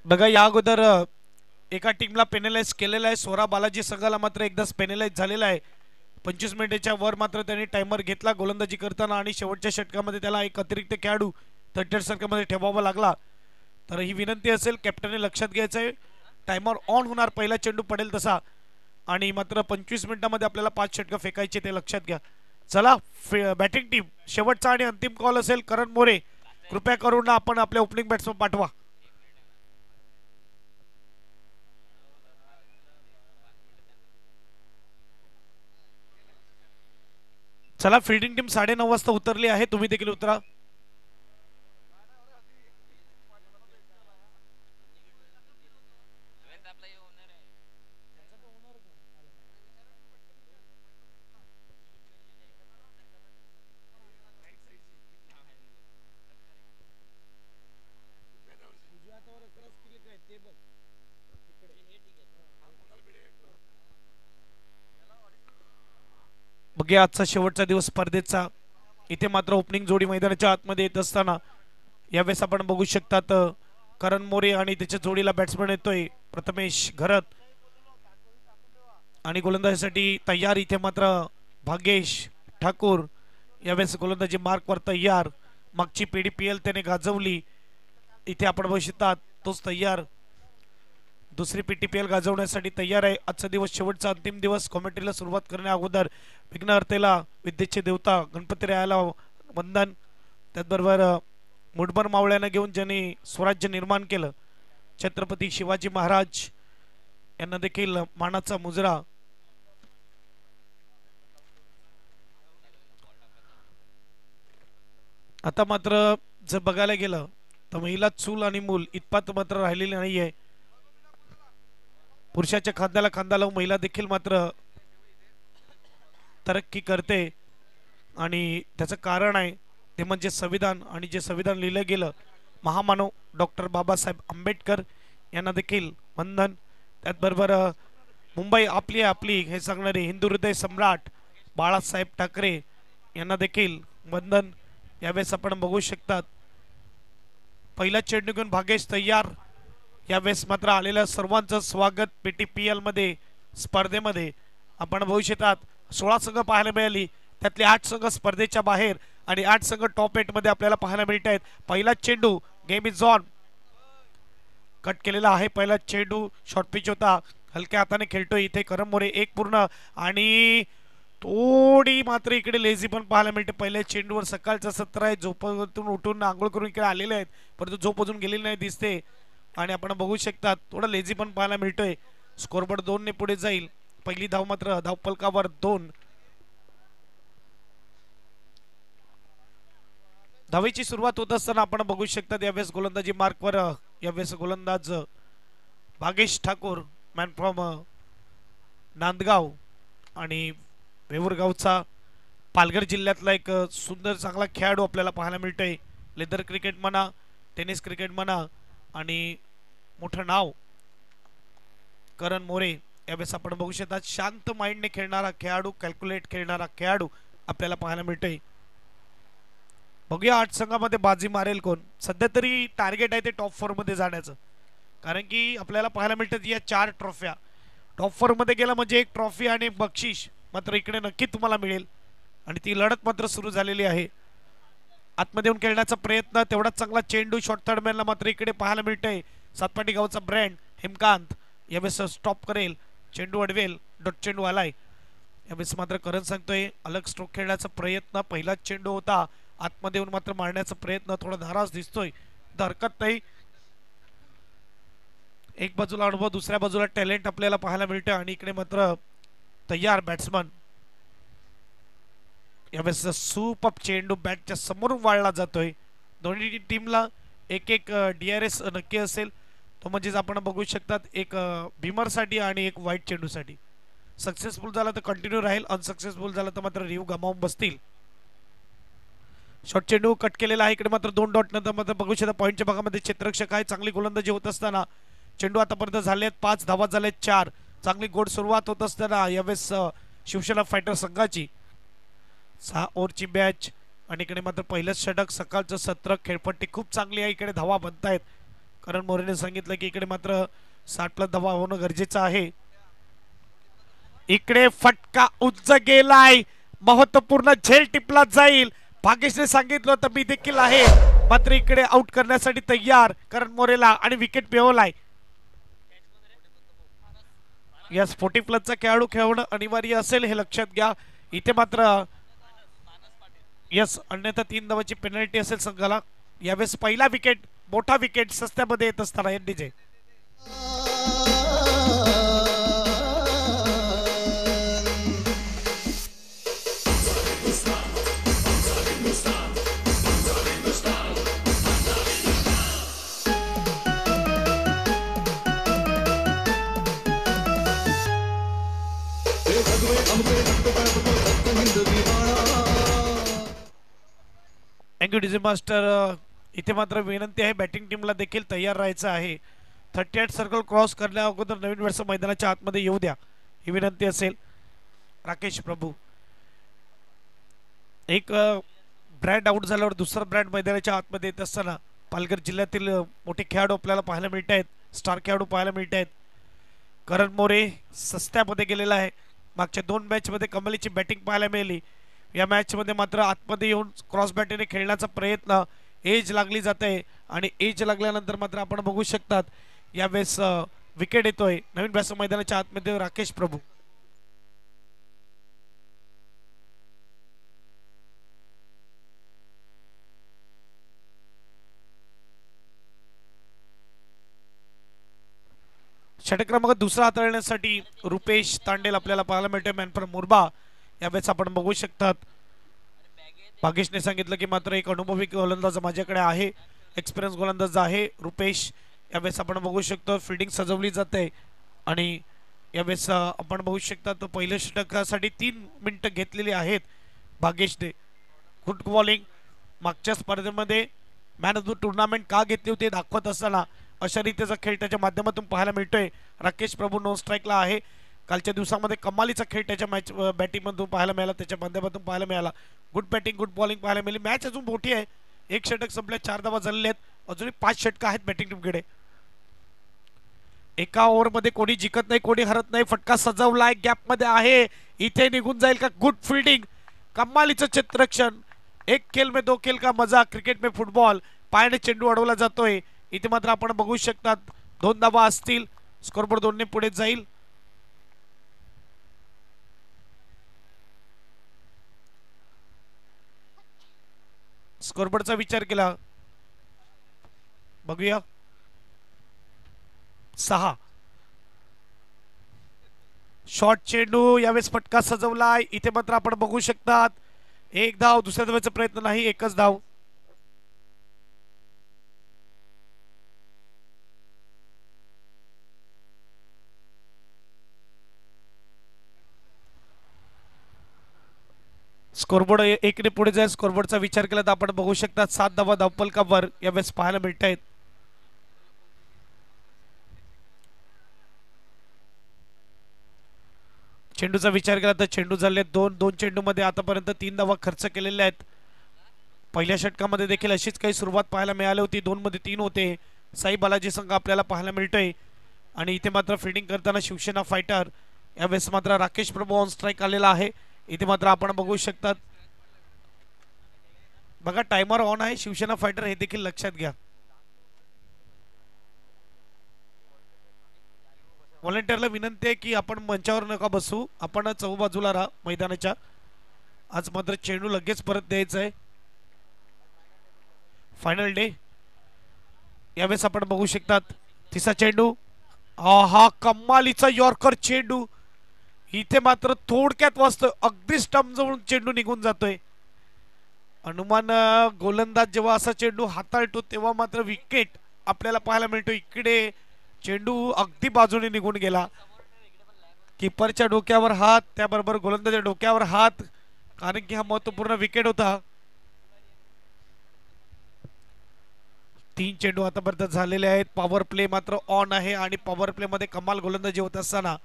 बघा या अगोदर एका टीमला पेनलाइज केलेला आहे. स्वरा बालाजी संघाला मात्र एकदाच पेनलाइज झालेला आहे. 25 मिनिटाच्या वर मात्र त्यांनी टाइमर घेतला गोलंदाजी करताना आणि शेवटच्या षटकामध्ये त्याला एक अतिरिक्त खेळाडू थर्ड सर्कलमध्ये ठेवावा लागला. तर ही विनंती असेल कॅप्टनने लक्षात घ्यायचं आहे. टाइमर ऑन होणार पहिला चेंडू पडेल तसा आणि मात्र 25 मिनिटांमध्ये आपल्याला 5 षटकं फेकायचे ते लक्षात घ्या. चला बॅटिंग टीम शेवटचा आणि अंतिम कॉल असेल. करण मोरे कृपया करून आपण आपल्या ओपनिंग बॅट्समन पाठवा. चला फिल्डिंग टीम 9:30 वाजता उतरली आहे. तुम्ही देखील उतरा. बघूया आजचा शेवटचा दिवस स्पर्धेचा. इथे मात्र ओपनिंग जोडी मैदानाच्या आतमध्ये येत असताना यावेळेस आपण बघू शकतात करण मोरे आणि त्याच्या जोडीला बॅट्समन येतोय प्रथमेश घरत आणि गोलंदाजीसाठी तयार इथे मात्र भाग्येश ठाकूर यावेळेस गोलंदाजी मार्कवर तयार. मागची PDPL त्याने गाजवली. इथे आपण बघू शकतात तोच तयार. दुसरी PTPL गाजवण्यासाठी तयार आहे. आजचा दिवस शेवटचा अंतिम दिवस. कॉमेंट्रीला सुरुवात करण्या अगोदर विघ्नहर्तेला विद्येचे देवता गणपती रायाला वंदन. त्याचबरोबर मुठभर मावळ्यांना घेऊन ज्यांनी स्वराज्य निर्माण केलं छत्रपती शिवाजी महाराज यांना देखील मानाचा मुजरा. आता मात्र जर बघायला गेलं तर महिला चूल आणि मूल इतपात मात्र राहिलेली नाहीये. पुरुषाच्या खांद्याला खांदा लावून महिला देखील मात्र तरक्की करते आणि त्याचं कारण आहे ते म्हणजे संविधान. आणि जे संविधान लिहिलं गेलं महामानव डॉक्टर बाबासाहेब आंबेडकर यांना देखील वंदन. त्याचबरोबर मुंबई आपली आपली हे सांगणारे हिंदू हृदय सम्राट बाळासाहेब ठाकरे यांना देखील वंदन. यावेळेस आपण बघू शकतात पहिला चेंडू घेऊन भागेश तयार. यावेळेस मात्र आलेल्या सर्वांचं स्वागत PTPL मध्ये स्पर्धेमध्ये. आपण बघू शकतात 16 संघ पाहायला मिळाली. त्यातले 8 संघ स्पर्धेच्या बाहेर आणि 8 संघ टॉप 8 मध्ये आपल्याला पाहायला मिळत आहेत. पहिला चेंडू गेम इज ऑन. कट केलेला आहे पहिला चेंडू. शॉर्ट पिच होता. हलक्या हाताने खेळतोय इथे करण मोरे. एक पूर्ण आणि थोडी मात्र इकडे लेझी पण पाहायला मिळते. पहिल्या चेंडूवर सकाळचं सत्र आहे. झोपेतून उठून आंघोळ करून इकडे आलेले आहेत परंतु झोप अजून गेलेली नाही दिसते आणि आपण बघू शकतात थोडं लेझी पण पाहायला मिळतोय. स्कोरबोर्ड 2 ने पुढे जाईल. पहिली धाव मात्र धावफलकावर 2. धावेची सुरुवात होत असताना आपण बघू शकतात यावेळेस गोलंदाजी मार्कवर यावेळेस गोलंदाज भागेश ठाकूर मॅन फ्रॉम नांदगाव आणि वेवरगावचा पालघर जिल्ह्यातला एक सुंदर चांगला खेळाडू आपल्याला पाहायला मिळतोय. लेदर क्रिकेट म्हणा टेनिस क्रिकेट म्हणा आणि मोठं नाव करण मोरे. यावेळेस आपण बघू शकता शांत माइंडने खेळणारा खेळाडू कॅल्क्युलेट खेळणारा खेळाडू आपल्याला पाहायला मिळतोय. बघूया 8 संघामध्ये बाजी मारेल कोण. सध्या तरी टार्गेट आहे ते टॉप 4 मध्ये जाण्याचं. कारण की आपल्याला पाहायला मिळतात या 4 ट्रॉफ्या. टॉप 4 मध्ये गेला म्हणजे एक ट्रॉफी आणि एक बक्षीस मात्र इकडे नक्की तुम्हाला मिळेल आणि ती लढत मात्र सुरू झालेली आहे. आतमध्ये येऊन खेळण्याचा प्रयत्न तेवढाच चांगला चेंडू शॉर्ट थर्ड मॅनला मात्र इकडे पाहायला मिळतंय. सातपाटी गावचा ब्रँड हेमकांत यावेळेस स्टॉप करेल. चेंडू अडवेल. डॉट चेंडू आलाय. यावेळेस मात्र करण सांगतोय अलग स्ट्रोक खेळण्याचा प्रयत्न. पहिलाच चेंडू होता. आतमध्ये येऊन मात्र मारण्याचा प्रयत्न. थोडा नाराज दिसतोय. हरकत नाही. एक बाजूला अनुभव दुसऱ्या बाजूला टॅलेंट आपल्याला पाहायला मिळतं आणि इकडे मात्र तयार बॅट्समन. यावेळेस सुपर चेंडू बॅटच्या समोर वाळला जातोय. दोन्ही टीमला एक एक DRS नक्की असेल. तो म्हणजेच आपण बघू शकतात एक भीमरसाठी आणि एक वाईट चेंडूसाठी. सक्सेसफुल झाला तर कंटिन्यू राहील. अनसक्सेसफुल झाला तर मात्र रिव्ह गमावून बसतील. शॉर्ट चेंडू कट केलेला आहे. इकडे मात्र 2 डॉट नंतर मात्र बघू शकता पॉईंटच्या भागामध्ये क्षेत्ररक्षक आहे. चांगली गोलंदाजी होत असताना चेंडू आतापर्यंत झालेत 5 धावा झालेत 4. चांगली गोड सुरुवात होत असताना यावेळेस शिवसेना फायटर संघाची 6 ओव्हरची मॅच आणि इकडे मात्र पहिलंच षटक. सकाळचं सत्र खेळपट्टी खूप चांगली आहे. इकडे धावा बनतायत करण मोरेने सांगितलं की इकडे मात्र 60 प्लस धावा होणं गरजेचं आहे. इकडे फटका उच्च गेलाय, महत्वपूर्ण झेल टिपला जाईल. भागेशने सांगितलं होतं मी देखील आहे, मात्र इकडे आउट करण्यासाठी तयार करण मोरेला आणि विकेट मिळवलाय. यस 40 प्लसचा खेळाडू खेळवणं अनिवार्य असेल हे लक्षात घ्या. इथे मात्र यस अन्यथा 3 धावाची पेनल्टी असेल संघाला. यावेळेस पहिला विकेट, मोठा विकेट सस्त्यामध्ये येत असताना एनडीजे. Thank you DJ master. इथे मात्र विनंती आहे बॅटिंग टीमला देखील तयार राहायचं आहे. 38 सर्कल क्रॉस करण्या अगोदर नवीन वर्ष मैदानाच्या आतमध्ये येऊ द्या ही विनंती असेल. राकेश प्रभू, एक ब्रँड आउट झाल्यावर दुसरा ब्रँड मैदानाच्या आतमध्ये येत असताना पालघर जिल्ह्यातील मोठे खेळाडू आपल्याला पाहायला मिळत आहेत, स्टार खेळाडू पाहायला मिळत आहेत. करण मोरे सस्त्यामध्ये गेलेला आहे. मागच्या 2 मॅचमध्ये कमालीची बॅटिंग पाहायला मिळाली. या मॅचमध्ये मात्र आतमध्ये येऊन क्रॉस बॅटीने खेळण्याचा प्रयत्न, एज लागली जाते आणि एज लागल्यानंतर मात्र आपण बघू शकतात यावेळेस विकेट येतोय नवीन व्यास मैदानाच्या आतमध्ये. राकेश प्रभू, षटक क्रमांक दुसरा हाताळण्यासाठी रुपेश तांडेल आपल्याला पाहायला मिळतोय. मॅन फ्रॉम मुरबा यावेळेस आपण बघू शकतात. भागेशने सांगितलं की मात्र एक अनुभवी गोलंदाज माझ्याकडे आहे, एक्सपिरियन्स गोलंदाज आहे रुपेश. यावेळेस आपण बघू शकतो फिल्डिंग सजवली जाते आणि यावेळेस आपण बघू शकता तो पहिल्या षटकासाठी 3 मिनिटं घेतलेली आहेत भागेशने. Good bowling. मागच्या स्पर्धेमध्ये मॅन ऑफ द टुर्नामेंट का घेतली होती दाखवत असताना अशा रीतीचा खेळ त्याच्या माध्यमातून पाहायला मिळतोय. राकेश प्रभू नॉन स्ट्राईकला आहे. कालच्या दिवसामध्ये कमालीचा खेळ त्याच्या मॅच बॅटिंगमधून पाहायला मिळाला, त्याच्या माध्यमातून पाहायला मिळाला. गुड बॅटिंग, गुड बॉलिंग पाहायला मिळाली. मॅच अजून मोठी आहे. 1 षटक संपल्या, 4 धावा झालेल्या आहेत. अजूनही 5 षटक आहेत बॅटिंग टीमकडे. एका ओव्हरमध्ये कोणी जिंकत नाही, कोणी हरत नाही. फटका सजवलाय, गॅप मध्ये आहे, इथे निघून जाईल का? गुड फिल्डिंग, कमालीचं क्षेत्ररक्षण. 1 खेल में 2 खेल का मजा, क्रिकेट में फुटबॉल. पायाने चेंडू अडवला जातोय. इथे मात्र आपण बघू शकतात 2 धावा असतील. स्कोरबोर्ड 2 ने पुढे जाईल. स्कोरबोर्डचा विचार केला बघूया. 6 शॉर्ट चेंडू, यावेळेस फटका सजवलाय. इथे मात्र आपण बघू शकतात 1 धाव. दुसऱ्या धावाचा प्रयत्न नाही, 1च धाव. स्कोरबोर्ड 1 ने पुढे जाईल. स्कोरबोर्डचा विचार केला तर आपण बघू शकता 7 धावा धावफलकावर यावेळेस पाहायला मिळत आहेत. चेंडूचा विचार केला तर चेंडू झाले 2 चेंडू मध्ये आतापर्यंत 3 धावा खर्च केलेल्या आहेत. पहिल्या षटकामध्ये देखील अशीच काही सुरुवात पाहायला मिळाली होती. 2 मध्ये 3 होते. साई बालाजी संघ आपल्याला पाहायला मिळतोय आणि इथे मात्र फिल्डिंग करताना शिवसेना फायटर. यावेळेस मात्र राकेश प्रभू ऑन स्ट्राईक आलेला आहे. इथे मात्र आपण बघू शकतात बघा टाइमर ऑन आहे शिवसेना फायटर, हे देखील लक्षात घ्या. व्हॉलंटियरला विनंती आहे की आपण मंचावर नका बसू, आपण चहूबाजूला राहा मैदानाच्या. आज मात्र चेंडू लगेच परत द्यायचा आहे. Final day. यावेळेस आपण बघू शकतात तिसरा चेंडू. हा कमालीचा यॉर्कर चेंडू. इथे मात्र थोडक्यात वाजतोय, अगदी स्टंप जवळून चेंडू निघून जातोय. अनुमान गोलंदाज जेव्हा असा चेंडू हाताळतो तेव्हा मात्र विकेट आपल्याला पाहायला मिळतो. इकडे चेंडू अगदी बाजूने निघून गेला. कीपरच्या डोक्यावर हात, त्याबरोबर गोलंदाजाच्या डोक्यावर हात, कारण की हा महत्वपूर्ण विकेट होता. 3 चेंडू आतापर्यंत झालेले आहेत. पॉवर प्ले मात्र ऑन आहे आणि पॉवर प्ले मध्ये कमाल गोलंदाजी होत असताना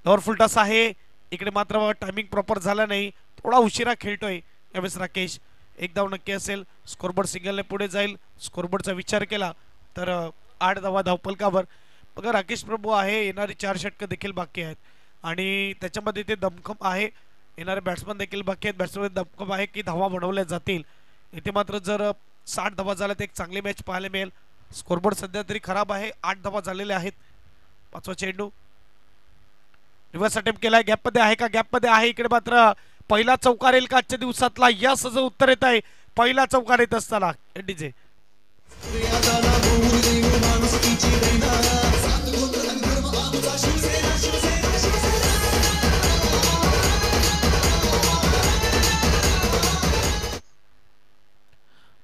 लॉर फुलटास आहे. इकडे मात्र टायमिंग प्रॉपर झाला नाही, थोडा उशिरा खेळतोय यावेळेस राकेश. 1 धाव नक्की असेल. स्कोरबोर्ड सिंगलने पुढे जाईल. स्कोरबोर्डचा विचार केला तर 8 धावा धावफलकावर. बघा राकेश प्रभू आहे, येणारी 4 षटकं देखील बाकी आहेत आणि त्याच्यामध्ये ते दमखम आहे, येणारे बॅट्समन देखील बाकी आहेत, बॅट्समन दमखम आहे की धावा बनवल्या जातील. इथे मात्र जर 60 धावा झाल्या तर एक चांगली मॅच पाहायला मिळेल. स्कोरबोर्ड सध्या तरी खराब आहे, 8 धावा झालेले आहेत. पाचवा चेंडू रिव्हर्स अटेम्प्ट केलाय, गॅपमध्ये आहे का, गॅपमध्ये आहे. इकडे मात्र पहिला चौकार येईल का आजच्या दिवसातला, या सज उत्तर येत आहे. पहिला चौकार येत असताना डीजे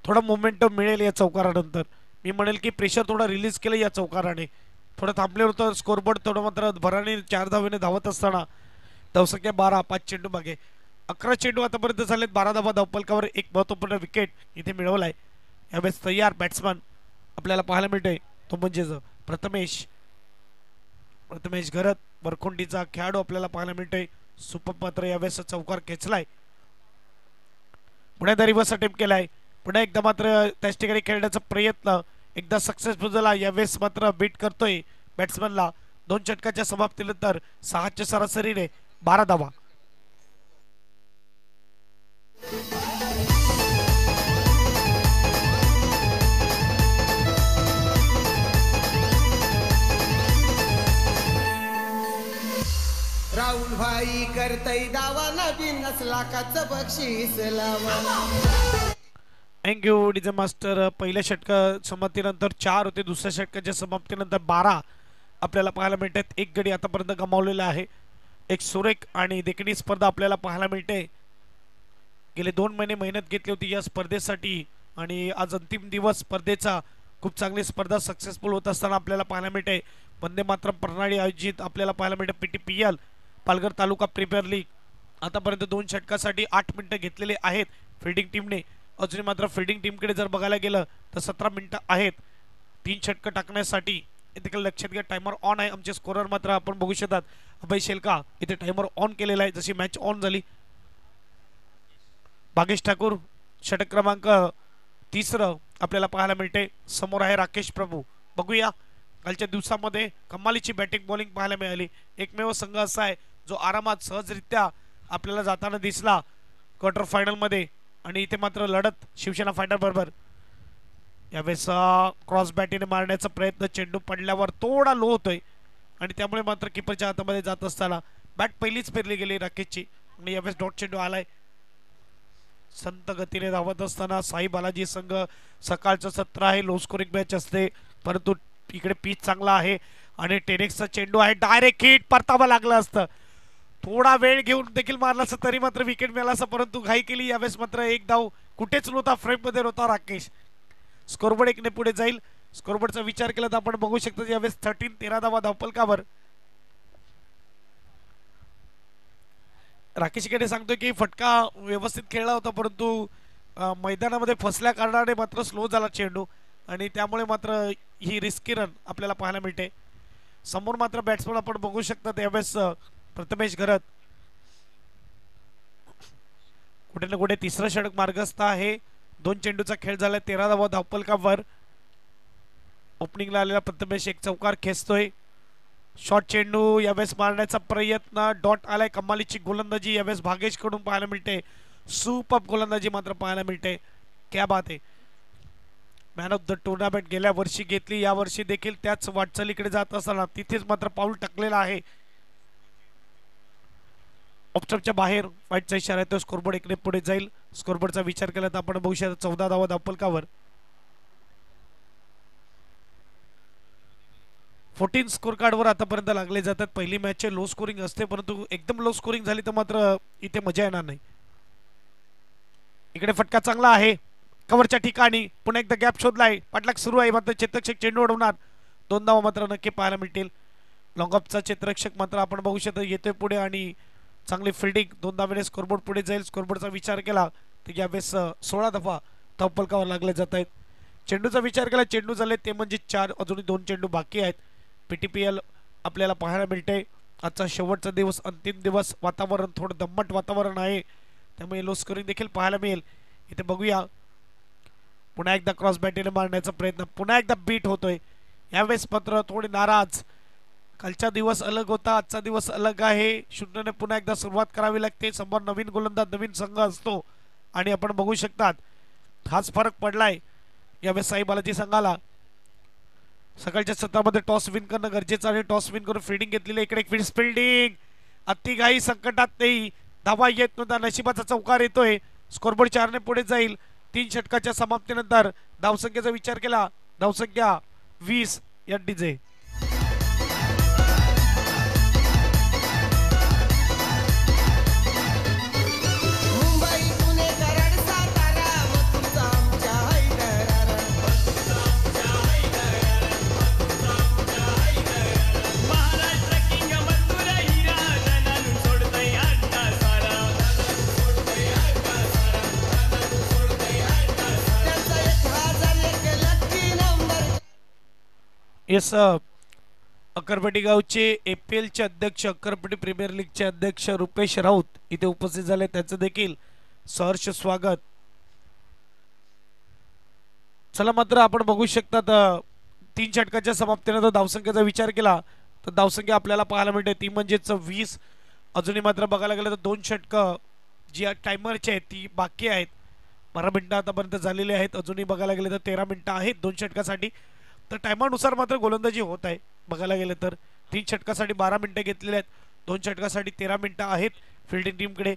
थोडा मोमेंटम मिळेल या चौकारानंतर. मी म्हणेल की प्रेशर थोडा रिलीज केलं या चौकाराने, थोडं थांबले होतं. स्कोरबोर्ड थोडं मात्र भराने 4 धावेने धावत असताना धावसंख्या 12, 5 चेंडू मागे. 11 चेंडू आतापर्यंत झालेत, 12 धावा धावफलकावर. एक महत्वपूर्ण विकेट इथे मिळवलाय. यावेळेस तयार बॅट्समन आपल्याला पाहायला मिळतोय, तो म्हणजे प्रथमेश घरत, वरखोंडीचा खेळाडू आपल्याला पाहायला मिळतोय. सुपर मात्र यावेळेस चौकार खेचलाय. पुण्यात रिव्हर्स अटेम्प्ट केलाय, पुन्हा एकदा मात्र त्याच ठिकाणी खेळण्याचा प्रयत्न एकदा सक्सेसफुल झाला. यावेळेस मात्र बीट करतोय बॅट्समनला. 2 षटकाच्या समाप्तीनंतर 6च्या सरासरीने 12 धावा. राहुल भाई करतय दावा, नवीन लाखाचं बक्षीस लावा. Thank you DJ master. पहिल्या षटका समाप्तीनंतर 4 होते, दुसऱ्या षटकाच्या समाप्तीनंतर 12 आपल्याला पाहायला मिळतात. एक गडी आतापर्यंत गमावलेला आहे. एक सुरेख आणि देखणी स्पर्धा आपल्याला पाहायला मिळते. गेले 2 महिने मेहनत घेतली होती या स्पर्धेसाठी आणि आज अंतिम दिवस स्पर्धेचा. खूप चांगली स्पर्धा सक्सेसफुल होत असताना आपल्याला पाहायला मिळते. वंदे मातरम प्रणाली आयोजित आपल्याला पाहायला मिळते PTPL पालघर तालुका प्रीमियर लीग. आतापर्यंत 2 षटकासाठी 8 मिनिटं घेतलेले आहेत फिल्डिंग टीमने. अजून मात्र फिल्डिंग टीमकडे जर बघायला गेलं तर 17 मिनिटं आहेत 3 षटकं टाकण्यासाठी. इथे लक्षात घ्या टायमर ऑन आहे. आमचे स्कोरर मात्र आपण बघू शकतात अभय शेलका इथे टायमर ऑन केलेला आहे. जशी मॅच ऑन झाली भागेश ठाकूर षटक क्रमांक 3 आपल्याला पाहायला मिळते. समोर आहे राकेश प्रभू. बघूया कालच्या दिवसामध्ये कमालीची बॅटिंग बॉलिंग पाहायला मिळाली. एकमेव संघ असा आहे जो आरामात सहजरित्या आपल्याला जाताना दिसला क्वार्टर फायनल मध्ये आणि इथे मात्र लढत शिवसेना फायटर बरोबर. यावेळेस क्रॉस बॅटीने मारण्याचा प्रयत्न, चेंडू पडल्यावर थोडा लो होतोय आणि त्यामुळे मात्र किपरच्या हातामध्ये जात असताना बॅट पहिलीच पेरली गेली राकेशची आणि यावेळेस डॉट चेंडू आलाय. संत गतीने धावत असताना साई बालाजी संघ सकाळचं सत्र आहे, लो स्कोरिंग मॅच असते, परंतु इकडे पिच चांगला आहे आणि टेनिक्सचा चेंडू आहे. डायरेक्ट हिट, परतावा लागला असतं. थोडा वेळ घेऊन देखील मारला असं तरी मात्र विकेट मिळाला असं, परंतु घाई केली. यावेळेस मात्र एक धाव कुठेच नव्हता, फ्रेम मध्ये होता राकेश. स्कोरबोर्ड 1 ने पुढे जाईल. स्कोरबोर्डचा विचार केला तर आपण बघू शकतो यावेळेस 13 धावा धावफलकावर. राकेशकडे सांगतोय की फटका व्यवस्थित खेळला होता, परंतु मैदानामध्ये फसल्या कारणाने मात्र स्लो झाला चेंडू आणि त्यामुळे मात्र ही रिस्की रन आपल्याला पाहायला मिळते. समोर मात्र बॅट्समन आपण बघू शकतात यावेळेस प्रथमेश घरत कुठे ना कुठे 3रं षटक मार्गस्थ आहे. 2 चेंडूचा खेळ झाला, 13 धावा धावफलकावर. ओपनिंगला आलेला प्रथमेश एक चौकार खेचतोय. शॉर्ट चेंडू यावेळेस मारण्याचा प्रयत्न, डॉट आलाय. कमालीची गोलंदाजी यावेळेस भागेश कडून पाहायला मिळते. सुपर गोलंदाजी मात्र पाहायला मिळते. क्या बात आहे. मॅन ऑफ द टुर्नामेंट गेल्या वर्षी घेतली, या वर्षी देखील त्याच वाटचालीकडे जात असताना तिथेच मात्र पाऊल टाकलेला आहे. ऑप्शनच्या बाहेर वाईटचा इशारा आहे, तो स्कोरबोर्ड 1 ने पुढे जाईल. स्कोरबोर्डचा विचार केला तर आपण बघू शकतो 14 धावा धावफलकावर. 14 स्कोर कार्डवर आतापर्यंत लागले जातात. पहिली मॅचचे लो स्कोरिंग असते, परंतु एकदम लो स्कोरिंग झाली तर मात्र इथे मजा येणार नाही. इकडे फटका चांगला आहे कव्हरच्या ठिकाणी. पुन्हा एकदा गॅप शोधलाय, पाठलाग सुरू आहे, मात्र चेतरक्षक चेंडू उडवणार. 2 धावा मात्र नक्की पाहायला मिळतील. लॉंग ऑफचा चेतरक्षक मात्र आपण बघू शकतो येतोय पुढे आणि चांगली फिल्डिंग. 2 धावेने स्कोरबोर्ड पुढे जाईल. स्कोरबोर्डचा विचार केला तर यावेळेस 16 धावा धावफलकावर लागले जात आहेत. चेंडूचा विचार केला, चेंडू झाले ते म्हणजे 4, अजूनही 2 चेंडू बाकी आहेत. PTPL आपल्याला पाहायला मिळते. आजचा शेवटचा दिवस, अंतिम दिवस. वातावरण थोडं दम्मट वातावरण आहे, त्यामुळे लो स्कोरिंग देखील पाहायला मिळेल. इथे बघूया पुन्हा एकदा क्रॉस बॅटीने मारण्याचा प्रयत्न, पुन्हा एकदा बीट होतोय. यावेळेस मात्र थोडी नाराज. कालचा दिवस अलग होता, आजचा दिवस अलग आहे. शून्याने पुन्हा एकदा सुरुवात करावी लागते. समोर नवीन गोलंदाज, नवीन संघ असतो आणि आपण बघू शकतात हाच फरक पडलाय यावेळेस साई बालाजी संघाला. सकाळच्या सत्रामध्ये टॉस विन करणं गरजेचं आणि टॉस विन करून फिल्डिंग घेतलेली. इकडे एक फिल्डिंग, अतिघाई संकटात नाही. धावा येत नव्हता, नशिबाचा चौकार येतोय. स्कोरबोर्ड 4 ने पुढे जाईल. 3 षटकाच्या समाप्तीनंतर धावसंख्येचा विचार केला, धावसंख्या 20 या डीजे. येस, अक्करपट्टी गावचे APL चे अध्यक्ष, अक्करपट्टी प्रीमियर लीगचे अध्यक्ष रुपेश राऊत इथे उपस्थित झाले. त्यांचं देखील सहर्ष स्वागत. चला मात्र आपण बघू शकतात 3 षटकाच्या समाप्तीनंतर धावसंख्येचा विचार केला तर धावसंख्या आपल्याला पाहायला मिळते ती म्हणजेच 20. अजूनही मात्र बघायला गेलं तर 2 षटकं जी टायमरची आहेत ती बाकी आहेत. 12 मिनिटं आतापर्यंत झालेली आहेत. अजूनही बघायला गेलं तर 13 मिनिटं आहेत 2 षटकासाठी. तर टायमानुसार मात्र गोलंदाजी होत आहे. बघायला गेलं तर 3 षटकासाठी 12 मिनिटं घेतलेली आहेत, 2 षटकासाठी 13 मिनिटं आहेत फिल्डिंग टीमकडे.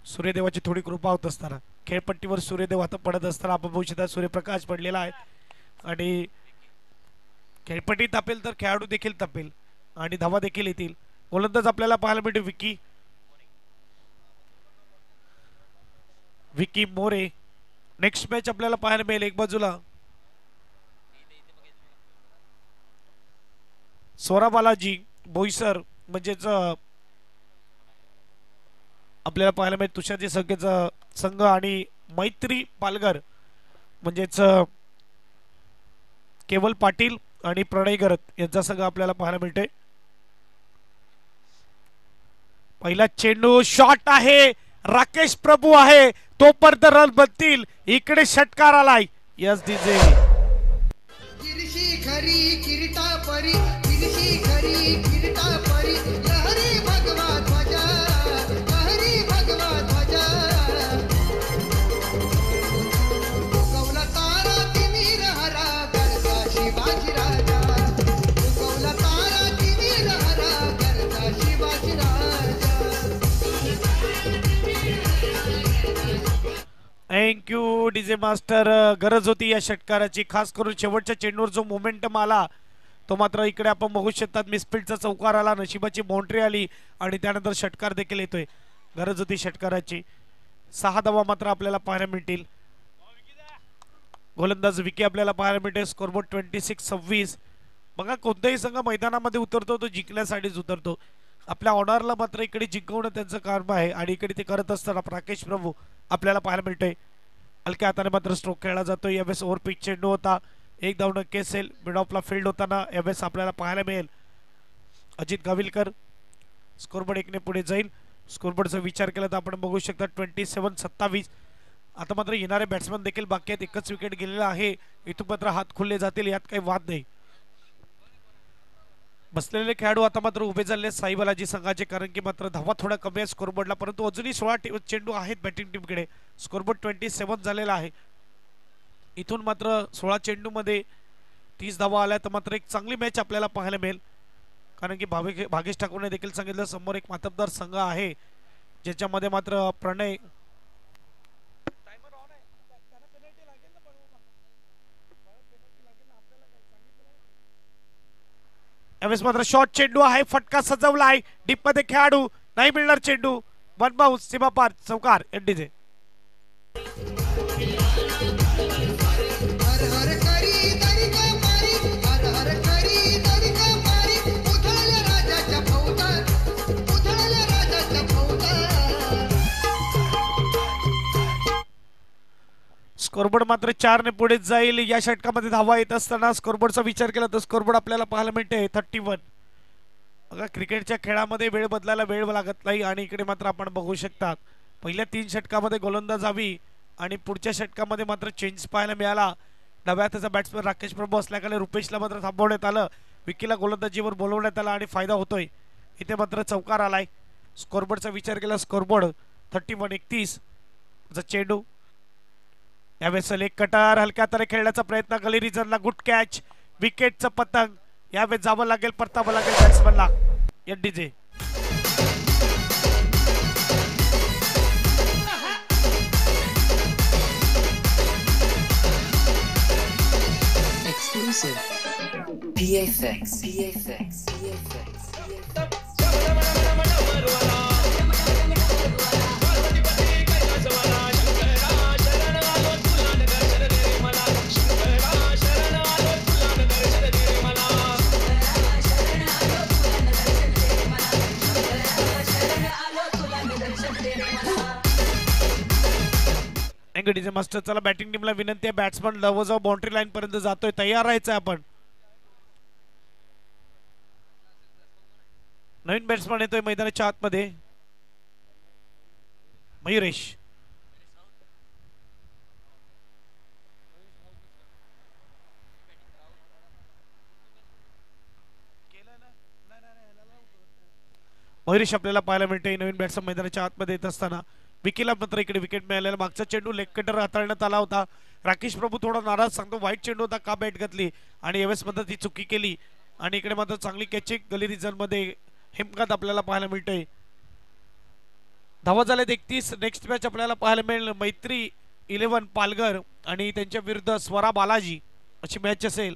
सूर्यदेवाची थोडी कृपा होत असताना खेळपट्टीवर सूर्यदेव आता पडत असताना आपण बघू शकता सूर्यप्रकाश पडलेला आहे आणि खेळपट्टी तापेल तर खेळाडू देखील तापेल आणि धावा देखील येतील. गोलंदाज आपल्याला पाहायला मिळते विकी मोरे. नेक्स्ट मॅच आपल्याला पाहायला मिळेल एक बाजूला स्वरा बालाजी बोईसर म्हणजेच आपल्याला पाहायला मिळेल तुषारजी संघाचा संघ आणि मैत्री पालघर म्हणजेच केवल पाटील आणि प्रणय गरत यांचा संघ आपल्याला पाहायला मिळते. पहिला चेंडू शॉट आहे, राकेश प्रभू आहे, तोपर्यंत रन बनतील. इकडे षटकार आलाय. Yes DJ. खरी किरीटा परी, किरशी खरी किरीटा परी, लहरी भगवा ध्वजा, लहरी भगवा ध्वजा. उगवला तारा तिमीर हरा, गरजा शिवाजी राजा. उगवला तारा तिमीर हरा, गरजा शिवाजी राजा. Thank you DJ master. गरज होती या षटकाराची, खास करून शेवटच्या चेंडूवर जो मोमेंटम आला तो मात्र इकडे आपण बघू शकतात. मिसफिल्डचा चौकार आला, नशिबाची बाउंड्री आली आणि त्यानंतर षटकार देखील येतोय. गरज होती षटकाराची. 6 धावा मात्र आपल्याला पाहायला मिळतील. गोलंदाज विकी आपल्याला पाहायला मिळते. स्कोरबोर्ड 26-26. बघा कोणताही संघ मैदानामध्ये उतरतो तो जिंकण्यासाठीच उतरतो. आपल्या ऑनरला मात्र इकडे जिंकवणं त्यांचं काम आहे आणि इकडे ते करत असताना राकेश प्रभू आपल्याला पाहायला मिळतोय. हलक्या हाताने मात्र स्ट्रोक खेळला जातोय. यावेळेस ओव्हरपिच चेंडू होता, 1 धाव नक्की असेल. मिड ऑफला फील्ड होताना यावेळेस आपल्याला पाहायला मिळेल अजित गाविलकर. स्कोरबोर्ड 1 ने पुढे जाईल. स्कोरबोर्डचा विचार केला तर आपण बघू शकता 27-27. आता मात्र येणारे बॅट्समन देखील बाकी आहेत. एकच विकेट गेलेला आहे. इथून मात्र हात खुले जातील यात काही वाद नाही. बसलेले खेळाडू आता मात्र उभे झाले साई बालाजी संघाचे, कारण की मात्र धावा थोडा कमी आहे स्कोरबोर्डला, परंतु अजूनही 16 चेंडू आहेत बॅटिंग टीमकडे. स्कोरबोर्ड 27 झालेला आहे. इथून मात्र 16 चेंडू मध्ये 30 धावा आल्या तर मात्र एक चांगली मॅच आपल्याला पाहायला मिळेल, कारण की भागेश ठाकूरने देखील सांगितलं समोर एक मातबदार संघ आहे ज्याच्यामध्ये मात्र प्रणय यावेळेस मात्र शॉर्ट चेंडू आहे, फटका सजवला आहे डीप मध्ये, खेळाडू नाही मिळणार चेंडू. 1 बाउन्स, सीमा पार, चौकार. एनडीजे. स्कोरबोर्ड मात्र 4 ने पुढे जाईल. या षटकामध्ये धावा येत असताना स्कोरबोर्डचा विचार केला तर स्कोरबोर्ड आपल्याला पाहायला मिळते 31. बघा क्रिकेटच्या खेळामध्ये वेळ बदलायला वेळ लागत नाही आणि इकडे मात्र आपण बघू शकतात पहिल्या 3 षटकामध्ये गोलंदाज हवी आणि पुढच्या षटकामध्ये मात्र चेंज पाहायला मिळाला. डाव्या हाताचा बॅट्समन राकेश प्रभू असल्याकडे रुपेशला मात्र थांबवण्यात आलं. विकीला गोलंदाजीवर बोलवण्यात आलं आणि फायदा होतोय. इथे मात्र चौकार आलाय. स्कोरबोर्डचा विचार केला स्कोरबोर्ड 31-31 चेंडू. यावेळेस एक कटर हलक्या हाताने खेळण्याचा प्रयत्न गली रिझनला गुड कॅच. विकेटचं पतंग यावेळेस जावं लागेल परतावं लागेल बॅट्समनला NDJ. Exclusive. PFX. DJ master चला बॅटिंग टीमला विनंती आहे. बॅट्समन जवळजवळ बाउंड्री लाईन पर्यंत जातोय. तयार राहायचं आपण. नवीन बॅट्समन येतोय मैदानाच्या आतमध्ये मयुरेश. मयुरेश आपल्याला पाहायला मिळते. नवीन बॅट्समन मैदानाच्या आतमध्ये येत असताना विकीला मात्र इकडे विकेट मिळालेला. मागचा चेंडू लेग कटर हाताळण्यात आला होता. राकेश प्रभू थोडा नाराज सांगतो वाईट चेंडू होता का बॅट घातली आणि यावेळेस मात्र ती चुकी केली आणि इकडे मात्र चांगली कॅचिंग गली रिझन मध्ये हेमकात आपल्याला पाहायला मिळतोय. धावा झाल्यात 31. नेक्स्ट मॅच आपल्याला पाहायला मिळेल मैत्री 11 पालघर आणि त्यांच्या विरुद्ध स्वरा बालाजी अशी मॅच असेल.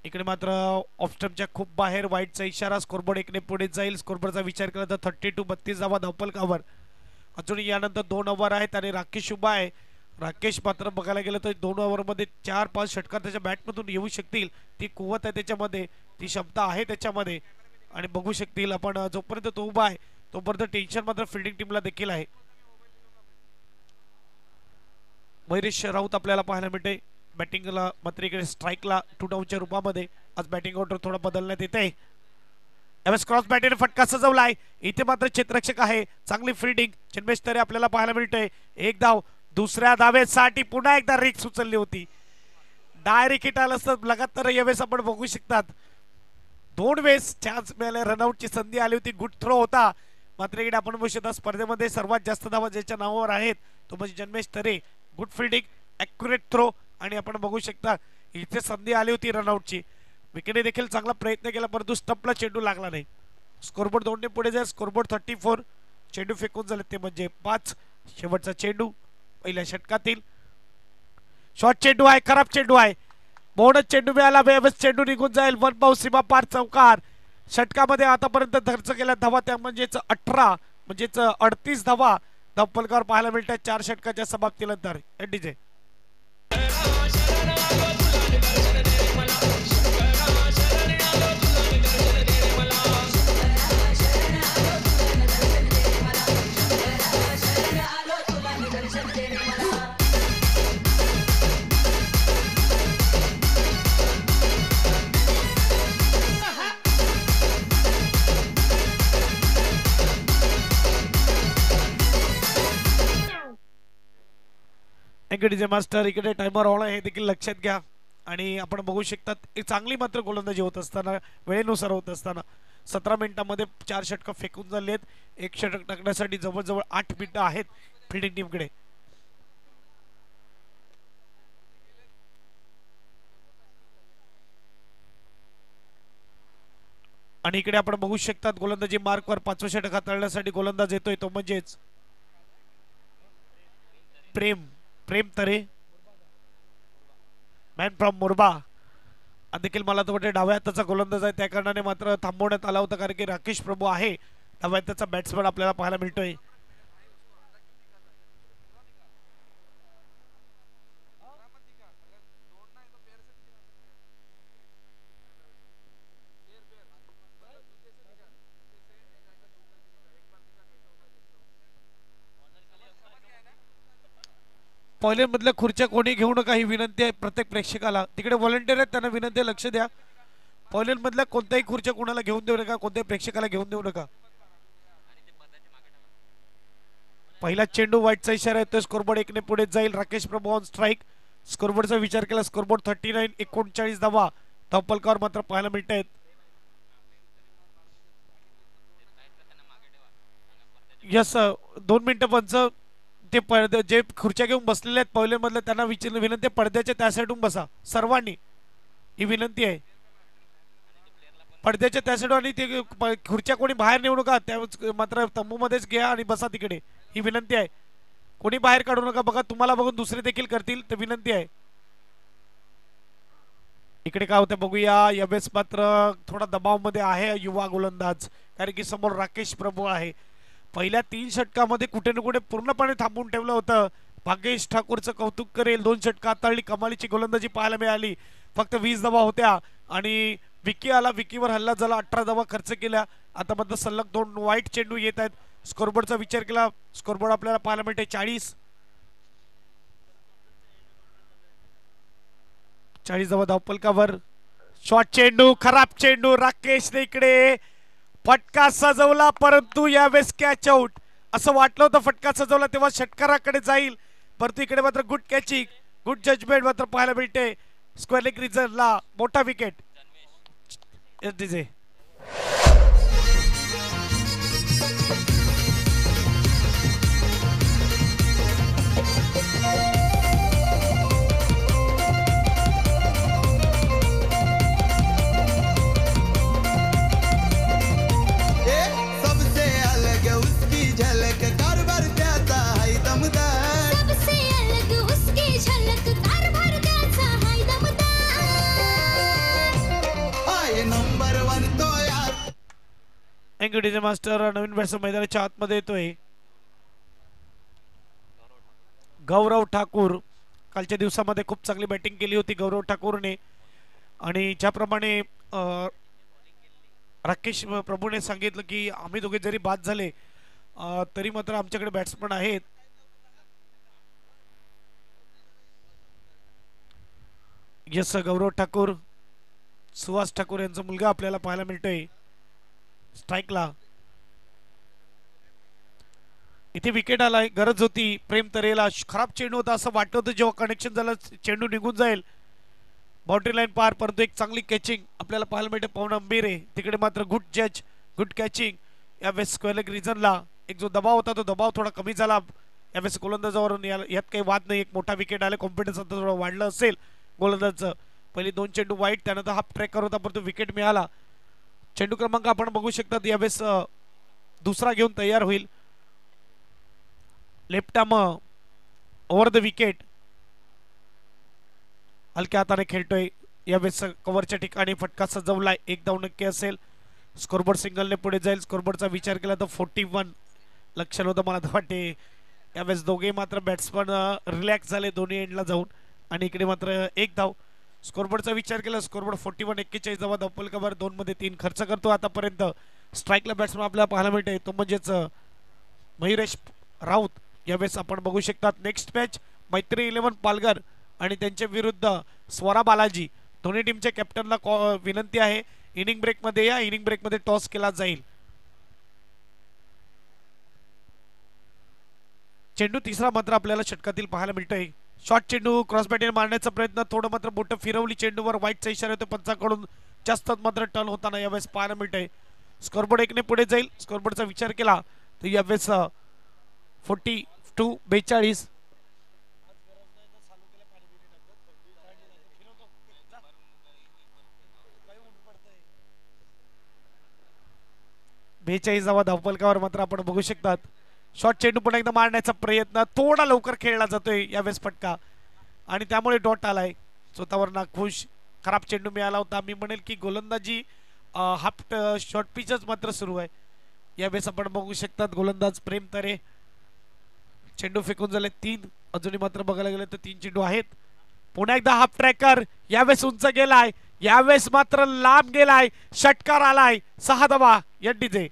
इकडे मात्र ऑफ स्टंपच्या खूप बाहेर वाईटचा इशारा. स्कोरबोर्ड एकने पुढे जाईल. स्कोरबोर्डचा विचार केला तर 32 धावा धावपलकावर. अजून यानंतर 2 ओव्हर आहेत आणि राकेश उभा आहे. राकेश मात्र बघायला गेलं तर 2 ओव्हरमध्ये 4-5 षटकार त्याच्या बॅटमधून येऊ शकतील. ती कुवत आहे त्याच्यामध्ये, ती क्षमता आहे त्याच्यामध्ये आणि बघू शकतील आपण. जोपर्यंत तो उभा आहे तोपर्यंत टेन्शन मात्र फिल्डिंग टीमला देखील आहे. मयुरेश राऊत आपल्याला पाहायला मिळते बॅटिंगला. मात्र इकडे स्ट्राईकला 2 डाऊनच्या रूपामध्ये आज बॅटिंग ऑर्डर थोडा बदलण्यात येते. यावेळेस क्रॉस बॅटीने फटका सजवलाय. इथे मात्र क्षेत्ररक्षक आहे. चांगली फिल्डिंग जन्मेश तरे आपल्याला पाहायला मिळते. 1 धाव. दुसऱ्या धावेसाठी पुन्हा एकदा रिक्स उचलली होती. डायरेक्ट हिट आलं असतं लगातार. यावेळेस आपण बघू शकतात 2 वेळेस चान्स मिळाले. रनआउटची संधी आली होती. गुड थ्रो होता. मात्र इकडे आपण बघू शकता स्पर्धेमध्ये सर्वात जास्त धावा ज्याच्या नावावर आहेत तो म्हणजे जन्मेश तरे. गुड फिल्डिंग, ॲक्युरेट थ्रो आणि आपण बघू शकता इथे संधी आली होती रनआउटची. विकेटने देखील चांगला प्रयत्न केला परंतु स्टंपला चेंडू लागला नाही. स्कोरबोर्ड 2 ने पुढे जाईल. स्कोरबोर्ड 34. चेंडू फेकून झाले ते म्हणजे 5. शेवटचा चेंडू पहिल्या षटकातील. शॉर्ट चेंडू आहे, खराब चेंडू आहे. बोनस चेंडू मिळाला. व्यवस्थित चेंडू निघून जाईल. 1 बाउंड सीमा पार चौकार. षटकामध्ये आतापर्यंत खर्च केल्या धावा त्या म्हणजेच 18 म्हणजेच 38 धावा धावपलकावर पाहायला मिळतात 4 षटकाच्या समाप्तीनंतर. एनडीजे डीजे मास्टर इकडे टायमर ऑन आहे हे देखील लक्षात घ्या. आणि आपण बघू शकतात एक चांगली मात्र गोलंदाजी होत असताना वेळेनुसार होत असताना 17 मिनिटांमध्ये 4 षटक फेकून झाले आहेत. 1 षटक टाकण्यासाठी जवळजवळ 8 मिनिटं आहेत फिल्डिंग टीमकडे. आणि इकडे आपण बघू शकतात गोलंदाजी मार्कवर 5वं षटक हाताळण्यासाठी गोलंदाज येतोय तो म्हणजेच प्रेम तरे मॅन फ्रॉम मुरबा. देखील मला तर वाटते डाव्या हाताचा गोलंदाज आहे त्या कारणाने मात्र थांबवण्यात आला होता कारण की राकेश प्रभू आहे डाव्या हाताचा बॅट्समन आपल्याला पाहायला मिळतोय. पहिल्या मधल्या खुर्च्या कोणी घेऊ नका ही विनंती आहे प्रत्येक प्रेक्षकाला. तिकडे व्हॉलंटियर आहेत त्यांना विनंती आहे लक्ष द्या. पहिल्या मधल्या कोणत्याही खुर्च्या कोणाला घेऊन देऊ नका, कोणत्याही प्रेक्षकाला घेऊन देऊ नका. पहिला चेंडू व्हाईटचा इशारा येतोय. स्कोरबोर्ड 1 ने पुढे जाईल. राकेश प्रभू ऑन स्ट्राईक. स्कोरबोर्डचा विचार केला स्कोरबोर्ड 39 39 धावा धावफलकावर मात्र पाहायला मिळत आहेत. यस 2 मिनिटं पंच. ते पडदे जे खुर्च्या घेऊन बसलेले आहेत पहिले मधले त्यांना विनंती पडद्याच्या त्या साईडून बसा सर्वांनी. ही विनंती आहे पडद्याच्या त्या साईड आणि ते खुर्च्या कोणी बाहेर नेऊ नका. त्या मात्र तंबू मध्येच घ्या आणि बसा तिकडे. ही विनंती आहे. कोणी बाहेर काढू नका. बघा तुम्हाला बघून दुसरे देखील करतील तर विनंती आहे. इकडे काय होतं बघूया. यावेळेस मात्र थोडा दबाव मध्ये आहे युवा गोलंदाज कारण की समोर राकेश प्रभू आहे. पहिल्या 3 षटकामध्ये कुठे ना कुठे पूर्णपणे थांबून ठेवलं होतं. भाग्येश ठाकूरचं कौतुक करेल. 2 षटक हाताळली. कमालीची गोलंदाजी पाहायला मिळाली. फक्त 20 धावा होत्या आणि विकी आला. विकीवर हल्ला झाला. 18 धावा खर्च केल्या. आता मात्र सलग 2 वाईट चेंडू येत आहेत. स्कोरबोर्डचा विचार केला स्कोरबोर्ड आपल्याला पाहायला मिळते 40 धावा धावफलकावर. शॉर्ट चेंडू खराब चेंडू. राकेशने इकडे फटका सजवला परंतु यावेळेस कॅच आउट. असं वाटलं होतं फटका सजवला तेव्हा षटकाराकडे जाईल परंतु इकडे मात्र गुड कॅचिंग गुड जजमेंट मात्र पाहायला मिळते. स्क्वेअर लेग रिझनला मोठा wicket. S DJ DJ master. नवीन बॅट्समन मैदानाच्या आतमध्ये येतोय गौरव ठाकूर. कालच्या दिवसामध्ये खूप चांगली बॅटिंग केली होती गौरव ठाकूरने आणि ज्याप्रमाणे राकेश प्रभूने सांगितलं की आम्ही दोघे जरी बाद झाले तरी मात्र आमच्याकडे बॅट्समन आहेत. यस गौरव ठाकूर सुहास ठाकूर यांचा मुलगा आपल्याला पाहायला मिळतोय स्ट्राईकला. इथे विकेट आलाय. गरज होती प्रेम तरेला. खराब चेंडू होता असं वाटत होतं जेव्हा कनेक्शन झालं चेंडू निघून जाईल बाउंड्री लाईन पार परंतु एक चांगली कॅचिंग आपल्याला पाहायला मिळते पवन अंबिरे. तिकडे मात्र गुड जज गुड कॅचिंग. यावेळेस स्क्वेअर लेग रिझनला एक जो दबाव होता तो दबाव थोडा कमी झाला यावेळेस गोलंदाजावरून. यात काही वाद नाही. एक मोठा विकेट आला. कॉन्फिडन्स आता थोडं वाढलं असेल गोलंदाजचं. पहिले 2 चेंडू वाईट त्यानंतर हाफ ट्रॅकर होता परंतु विकेट मिळाला. चेंडू क्रमांक आपण बघू शकता यावेळेस दुसरा घेऊन तयार होईल. Left arm over the wicket. हलक्या हाताने खेळतोय यावेळेस कव्हरच्या ठिकाणी फटका सजवलाय. 1 धाव नक्की असेल. स्कोरबोर्ड सिंगलने पुढे जाईल. स्कोरबोर्डचा विचार केला तर 41 लक्षण होतं मला तर वाटते. यावेळेस दोघे मात्र बॅट्समन रिलॅक्स झाले दोन्ही एंडला जाऊन आणि इकडे मात्र 1 धाव. स्कोरबोर्डचा विचार केला स्कोरबोर्ड 41 41 धावा धावफलकावर 2 मध्ये 3 खर्च करतो आतापर्यंत. स्ट्राईकला बॅट्समन आपल्याला पाहायला मिळते तो म्हणजेच मयुरेश राऊत. यावेळेस आपण बघू शकतात नेक्स्ट मॅच मैत्री 11 पालघर आणि त्यांच्या विरुद्ध स्वरा बालाजी. दोन्ही टीमच्या कॅप्टनला विनंती आहे इनिंग ब्रेक मध्ये या. इनिंग ब्रेक मध्ये टॉस केला जाईल. चेंडू तिसरा मात्र आपल्याला षटकातील पाहायला मिळतोय. शॉर्ट चेंडू क्रॉस बॅटने मारण्याचा प्रयत्न थोडं मात्र बोट फिरवली चेंडूवर. व्हाईटचा इशारा येतो पंचाकडून. जास्त मात्र टर्न होताना यावेळेस पाहायला मिळतंय. स्कोरबोर्ड 1 ने पुढे जाईल. स्कोरबोर्डचा विचार केला तर यावेळेस 42 42. बेचाळीस धावा धावफलकावर मात्र आपण बघू शकतात. शॉर्ट चेंडू पुन्हा एकदा मारण्याचा प्रयत्न थोडा लवकर खेळला जातोय यावेळेस फटका आणि त्यामुळे डॉट आलाय. स्वतःवर नाखुश. खराब चेंडू मिळाला होता. मी म्हणेल की गोलंदाजी हाफ शॉर्ट पिचच मात्र सुरू आहे. यावेळेस आपण बघू शकतात गोलंदाज प्रेम तरे. चेंडू फेकून झाले 3. अजूनही मात्र बघायला गेलं तर 3 चेंडू आहेत. पुन्हा एकदा हाफ ट्रॅकर. यावेळेस उंच गेलाय. यावेळेस मात्र लांब गेलाय. षटकार आलाय. 6 धावा एनडीजे.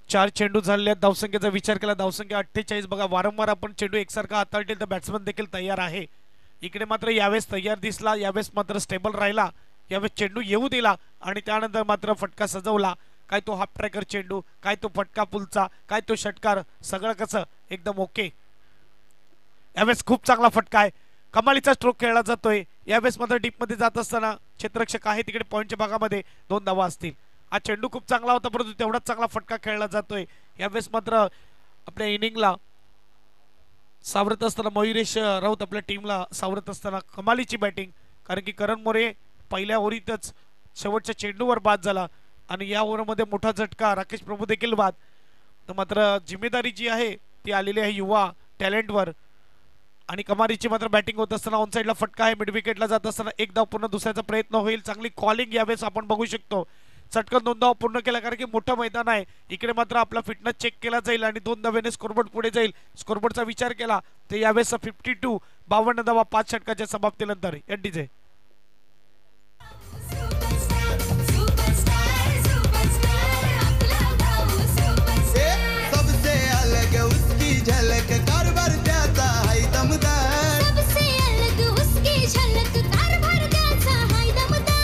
4 चेंडू झालेले आहेत. धावसंख्येचा विचार केला धावसंख्या 48. बघा वारंवार आपण चेंडू एकसारखा हाताळतील तर बॅट्समन देखील तयार आहे. इकडे मात्र यावेळेस तयार दिसला, यावेळेस मात्र स्टेबल राहिला, यावेळेस चेंडू येऊ दिला आणि त्यानंतर मात्र फटका सजवला. काय तो हाफ ट्रॅकर चेंडू, काय तो फटका पुलचा, काय तो षटकार, सगळं कसं एकदम ओके. यावेळेस खूप चांगला फटका आहे, कमालीचा स्ट्रोक खेळला जातोय. यावेळेस मात्र डीप मध्ये जात असताना क्षेत्ररक्षक आहे तिकडे पॉईंटच्या भागामध्ये 2 धावा असतील. हा चेंडू खूप चांगला होता परंतु तेवढाच चांगला फटका खेळला जातोय. यावेळेस मात्र आपल्या इनिंगला सावरत असताना मयुरेश राऊत आपल्या टीमला सावरत असताना कमालीची बॅटिंग. कारण की करण मोरे पहिल्या ओव्हरीतच शेवटच्या चेंडूवर बाद झाला आणि या ओव्हरमध्ये मोठा झटका राकेश प्रभू देखील बाद. तर मात्र जिम्मेदारी जी आहे ती आलेली आहे युवा टॅलेंटवर. आणि कमालीची मात्र बॅटिंग होत असताना ऑन साईडला फटका आहे, मिड विकेटला जात असताना एक धाव पूर्ण दुसऱ्याचा प्रयत्न होईल. चांगली कॉलिंग यावेळेस आपण बघू शकतो. चटकन 2 धाव पूर्ण केला कारण की मोठं मैदान आहे. इकडे मात्र आपला फिटनेस चेक केला जाईल आणि 2 धावेने स्कोरबोर्ड पुढे जाईल. स्कोरबोर्डचा विचार केला तर यावेळेस 52 52 धावा 5 षटकाच्या समाप्तीनंतर. एनडीजे सबसे अलग उसकी झलक कारभार त्याचा हाय दमदार. सबसे अलग उसकी झलक कारभार त्याचा हाय दमदार.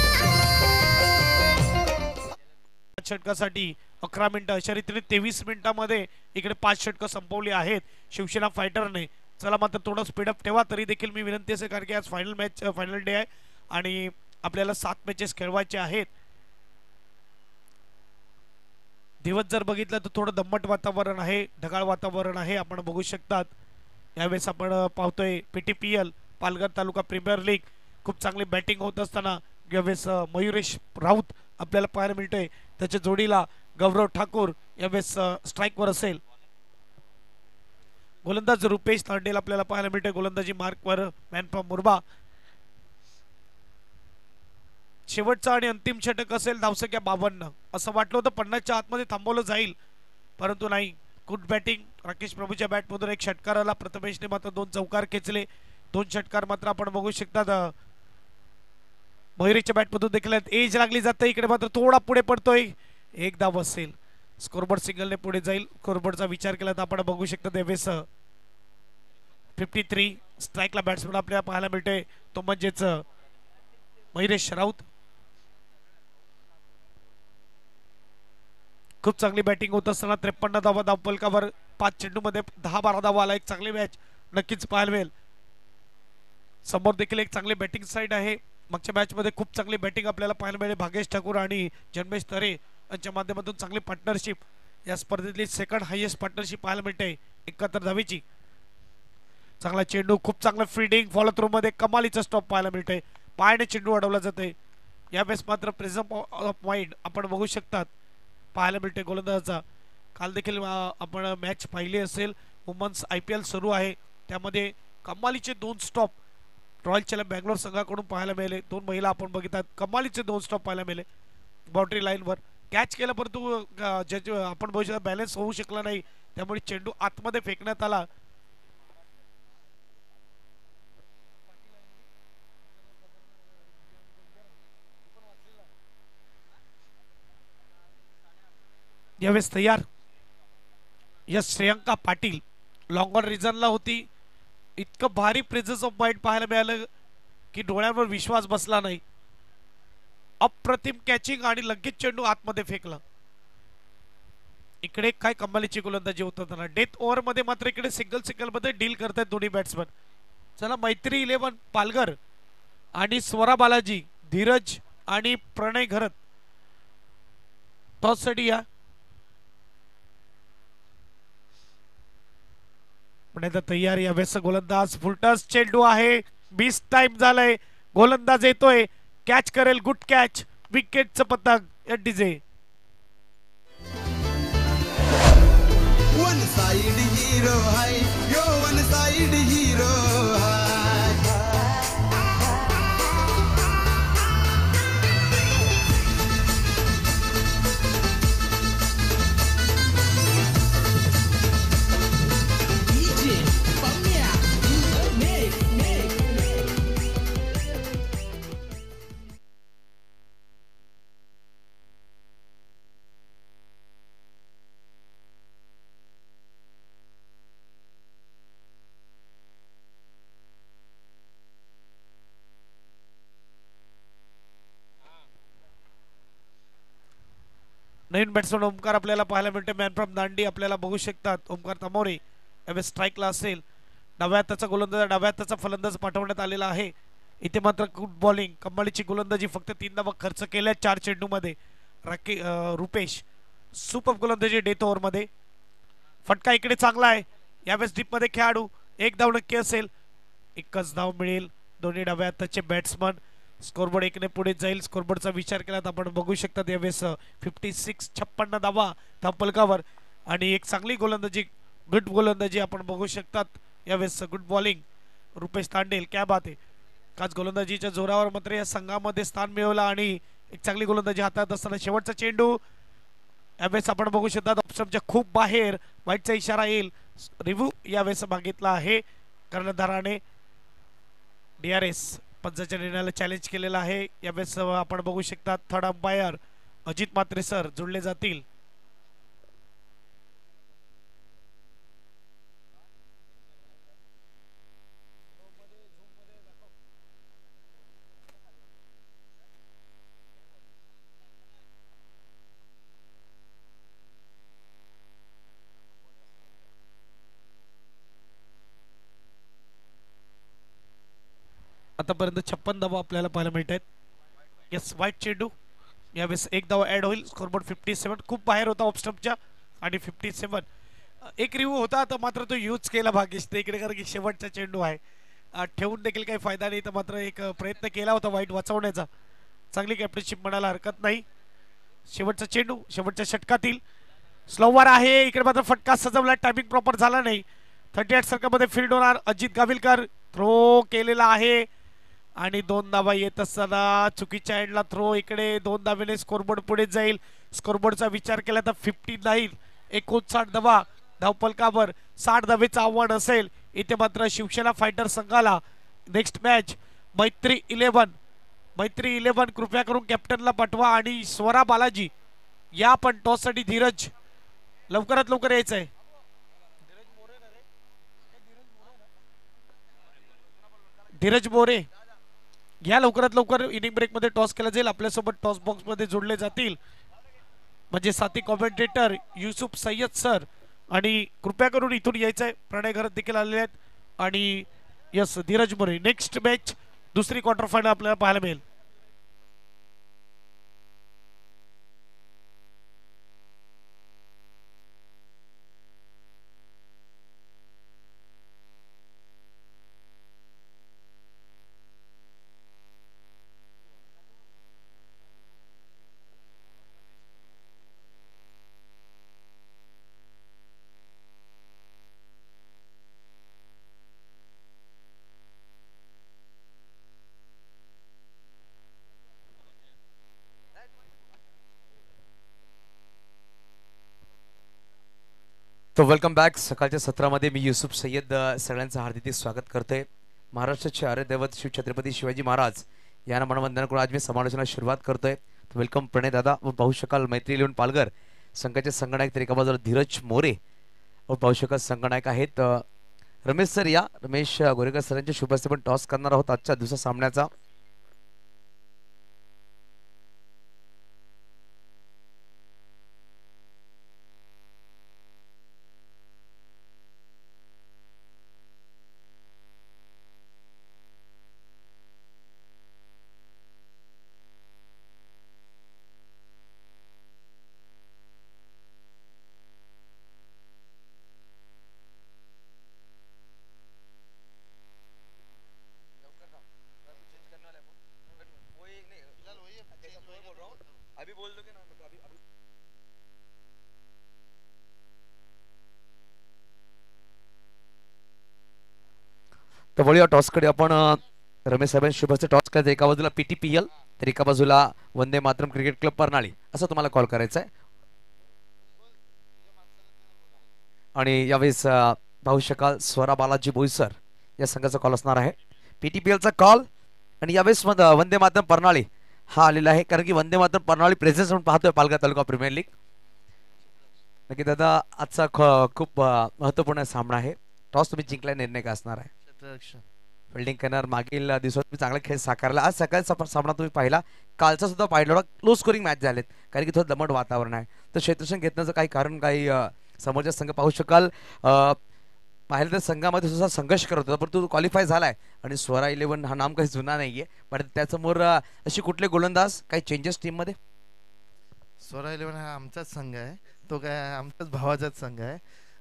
षटकासाठी 11 मिनिटं, अशा रीतीने 23 मिनिटांमध्ये इकडे 5 षटकं संपवली आहेत शिवसेना फायटरने. चला मात्र थोडं स्पीडअप ठेवा तरी देखील मी विनंती असेल कारण की आज फायनल डे आहे आणि आपल्याला 7 मॅचेस खेळवायचे आहेत. दिवस जर बघितलं तर थोडं दम्मट वातावरण आहे, ढगाळ वातावरण आहे, आपण बघू शकतात. यावेळेस आपण पाहतोय PTPL पालघर तालुका प्रीमियर लीग खूप चांगली बॅटिंग होत असताना यावेळेस मयुरेश राऊत आपल्याला पाहायला मिळतोय. त्याच्या जोडीला गौरव ठाकूर यावेळेस स्ट्राईकवर असेल. गोलंदाज रुपेश तांडेल आपल्याला पाहायला मिळतोय गोलंदाजी मार्कवर. मॅन फ्रॉम मुरबा. शेवटचा आणि अंतिम षटक असेल. धावसंख्या 52. असं वाटलं होतं 50च्या आतमध्ये थांबवलं जाईल परंतु नाही. गुड बॅटिंग राकेश प्रभूच्या बॅटमधून एक षटकार आला. प्रथमेशने मात्र 2 चौकार खेचले. 2 षटकार मात्र आपण बघू शकतात मयुरेच्या बॅटमधून देखील एज लागली जाते. इकडे मात्र थोडा पुढे पडतोय. 1 धाव असेल. स्कोरबोर्ड सिंगलने पुढे जाईल. स्कोरबोर्डचा विचार केला तर आपण बघू शकता त्यावेळेस 53 स्ट्राईकला बॅट्समन आपल्याला पाहायला मिळतोय तो म्हणजेच मयुरेश राऊत. खूप चांगली बॅटिंग होत असताना 53 धावा धावफलकावर 5 चेंडूमध्ये 10-12 धावा आला. एक चांगली मॅच नक्कीच पाहायला मिळेल. समोर देखील एक चांगली बॅटिंग साईड आहे. मागच्या मॅच मध्ये खूप चांगली बॅटिंग आपल्याला पाहायला मिळाली. भागेश ठाकूर आणि जन्मेश तरे यांच्या माध्यमातून चांगली पार्टनरशिप. या स्पर्धेतली सेकंड हायेस्ट पार्टनरशिप पाहायला मिळते 71 धावेची. चांगला चेंडू, खूप चांगला फील्डिंग, फॉलो थ्रू मध्ये कमालीचा स्टॉप पाहायला मिळते. पायाने चेंडू अडवला जाते. यावेळेस मात्र प्रेझेंट ऑफ माइंड आपण बघू शकतात पाहायला मिळते गोलंदाजाचा. काल देखील आपण मॅच पाहिली असेल. वुमन्स IPL सुरू आहे त्यामध्ये कमालीचे 2 स्टॉप रॉयल चॅलेंजर्स बँगलोर संघाकडून पाहायला मिळाले. 2 महिला आपण बघिततात. कमालीचे 2 स्टॉप पाहायला मिळाले. बाउंड्री लाईनवर कॅच केला परंतु आपण बघू शकता बॅलन्स होऊ शकला नाही त्यामुळे चेंडू आतमध्ये फेकण्यात आला. यावेळेस तयार yes Shreyanka Patil long on रिझनला होती. इतकं भारी प्रेझेन्स ऑफ माइंड पाहायला मिळालं की डोळ्यांवर विश्वास बसला नाही. अप्रतिम कॅचिंग आणि लगेच चेंडू आतमध्ये फेकला. इकडे काय कमालीची गोलंदाजी होत होता. डेथ ओव्हर मध्ये मात्र इकडे सिंगल मध्ये डील करतायत दोन्ही बॅट्समन. चला मैत्री 11 पालघर आणि स्वरा बालाजी, धीरज आणि प्रणय घरत टॉस साठी या. पुण्याचा तयार. यावेळेस गोलंदाज फुलटस चेंडू आहे. 20 टाइम झालाय. गोलंदाज येतोय, कॅच करेल. Good catch. विकेटचं पतंग. And DJ one side hero hi yo one side hero hi. नवीन बॅट्समन ओमकार आपल्याला पाहायला मिळते. मॅन फ्रॉम दांडी आपल्याला बघू शकतात ओमकार तमोरे यावेळेस स्ट्राईकला असेल. डाव्या हाताचा गोलंदाज डाव्या हाताचा फलंदाज पाठवण्यात आलेला आहे. इथे मात्र गुड बॉलिंग कमालीची गोलंदाजी फक्त 3 धावा खर्च केल्या 4 चेंडूमध्ये. रुपेश सुपर गोलंदाजी डेथ ओव्हरमध्ये. फटका इकडे चांगला आहे यावेळेस डीपमध्ये खेळाडू. 1 धाव नक्की असेल. एकच धाव मिळेल. दोन्ही डाव्या हाताचे बॅट्समन. स्कोरबोर्ड 1 ने पुढे जाईल. स्कोरबोर्डचा विचार केला तर आपण बघू शकता यावेळेस 56 धावा धावफलकावर आणि एक चांगली गोलंदाजी गुड गोलंदाजी आपण बघू शकतात यावेळेस. गुड बॉलिंग रुपेश तांडेल क्या बात आहे. काच गोलंदाजीच्या जोरावर मात्र या संघामध्ये स्थान मिळवलं आणि एक चांगली गोलंदाजी हातात असताना शेवटचा चेंडू यावेळेस आपण बघू शकता ऑप्शनच्या खूप बाहेर. वाईटचा इशारा येईल. रिव्ह्यू यावेळेस मागितला आहे कर्णधाराने. DRS पंचाच्या निर्णयाला चॅलेंज केलेला आहे. यावेळेस आपण बघू शकता third umpire Ajit Mhatre sir जोडले जातील. आतापर्यंत 56 धावा आपल्याला पाहायला मिळत आहेत. येस वाईट चेंडू यावेळेस 1 धाव ऍड होईल. स्कोरबोर्ड 57 खूप बाहेर होता ऑफ स्टंपच्या आणि 57 एक रिव्ह्यू होता तर मात्र तो यूज केला भाग्येश इकडे कारण की शेवटचा चेंडू आहे. ठेवून देखील काही फायदा नाही तर मात्र एक प्रयत्न केला होता वाईट वाचवण्याचा. चांगली कॅप्टनशिप म्हणायला हरकत नाही. शेवटचा चेंडू शेवटच्या षटकातील स्लोवर आहे. इकडे मात्र फटका सजवला. टायमिंग प्रॉपर झाला नाही. 38 सर्कलमध्ये फील्ड होणार. अजित गाविलकर थ्रो केलेला आहे आणि 2 धावा येत असताना चुकीच्या एंडला थ्रो. इकडे 2 धावेने स्कोरबोर्ड पुढे जाईल. स्कोरबोर्डचा विचार केला तर 59 59 धावा धावफलकावर 60 धावेचं आव्हान असेल. इथे मात्र शिवसेना फायटर संघाला नेक्स्ट मॅच मैत्री 11 कृपया करून कॅप्टनला पाठवा आणि स्वरा बालाजी या पण टॉस साठी. धीरज लवकरात लवकर यायचं आहे. धीरज मोरे या लवकरात लवकर. इनिंग ब्रेक मध्ये टॉस केला जाईल. आपल्यासोबत टॉस बॉक्स मध्ये जोडले जातील म्हणजे साथी कॉमेंटेटर युसुफ सय्यद सर आणि कृपया करून इथून यायचंय. प्रणय घरात देखील आलेले आहेत आणि yes Dheeraj More. Next match दुसरी क्वार्टर फायनल आपल्याला पाहायला मिळेल. तो वेलकम बॅक. सकाळच्या सत्रामध्ये मी युसुफ सय्यद सगळ्यांचं हार्दिक स्वागत करतोय. महाराष्ट्राचे आर्य दैवत शिव छत्रपती शिवाजी महाराज यांना मनवंदना करून आज मी समालोचनाला सुरुवात करतोय. वेलकम प्रणय दादा. व पाहू शकाल मैत्री 11 पालघर संघाचे संगणक तर एका बाजूला धीरज मोरे व पाहू शकाल संगणक आहेत रमेश सर. या रमेश गोरेकर सरांच्या शुभ हस्ते पण टॉस करणार आहोत आजच्या दुसऱ्या सामन्याचा. तर वळूया टॉसकडे आपण. रमेश साहेबांनी शुभ हस्ते टॉस करायचं. एका बाजूला PTPL तर एका बाजूला वंदे मातरम क्रिकेट क्लब परनाळी असं तुम्हाला कॉल करायचा आहे. आणि यावेळेस पाहू शकाल स्वरा बालाजी बोईसर या संघाचा कॉल असणार आहे. PTPLचा कॉल आणि यावेळेस वंदे मातरम परनाळी हा आलेला आहे कारण की वंदे मातरम परनाळी प्रेझेन्स म्हणून पाहतोय पालघर तालुका प्रीमियर लीग. नक्की दादा आजचा खूप महत्वपूर्ण सामना आहे. टॉस तुम्ही जिंकला. निर्णय काय असणार आहे? फिल्डिंग करणार. मागील दिवसात तुम्ही चांगला खेळ साकारला. आज सकाळचा सामना तुम्ही पाहिला, कालचा सुद्धा पाहिला. लो स्कोरिंग मॅच झालेत कारण की थोडं दमट वातावरण आहे. तर क्षेत्ररक्षण घेतण्याचं काही कारण काही समोरच्या संघ पाहू शकाल पाहिलं तर संघामध्ये सुद्धा संघर्ष करत होता, परंतु क्वालिफाय झालाय आणि स्वरा 11 हा नाम काही जुना नाहीये. पण त्यासमोर अशी कुठले गोलंदाज काही चेंजेस टीम मध्ये? स्वरा 11 हा आमचाच संघ आहे, तो काय आमच्याच भावाचाच संघ आहे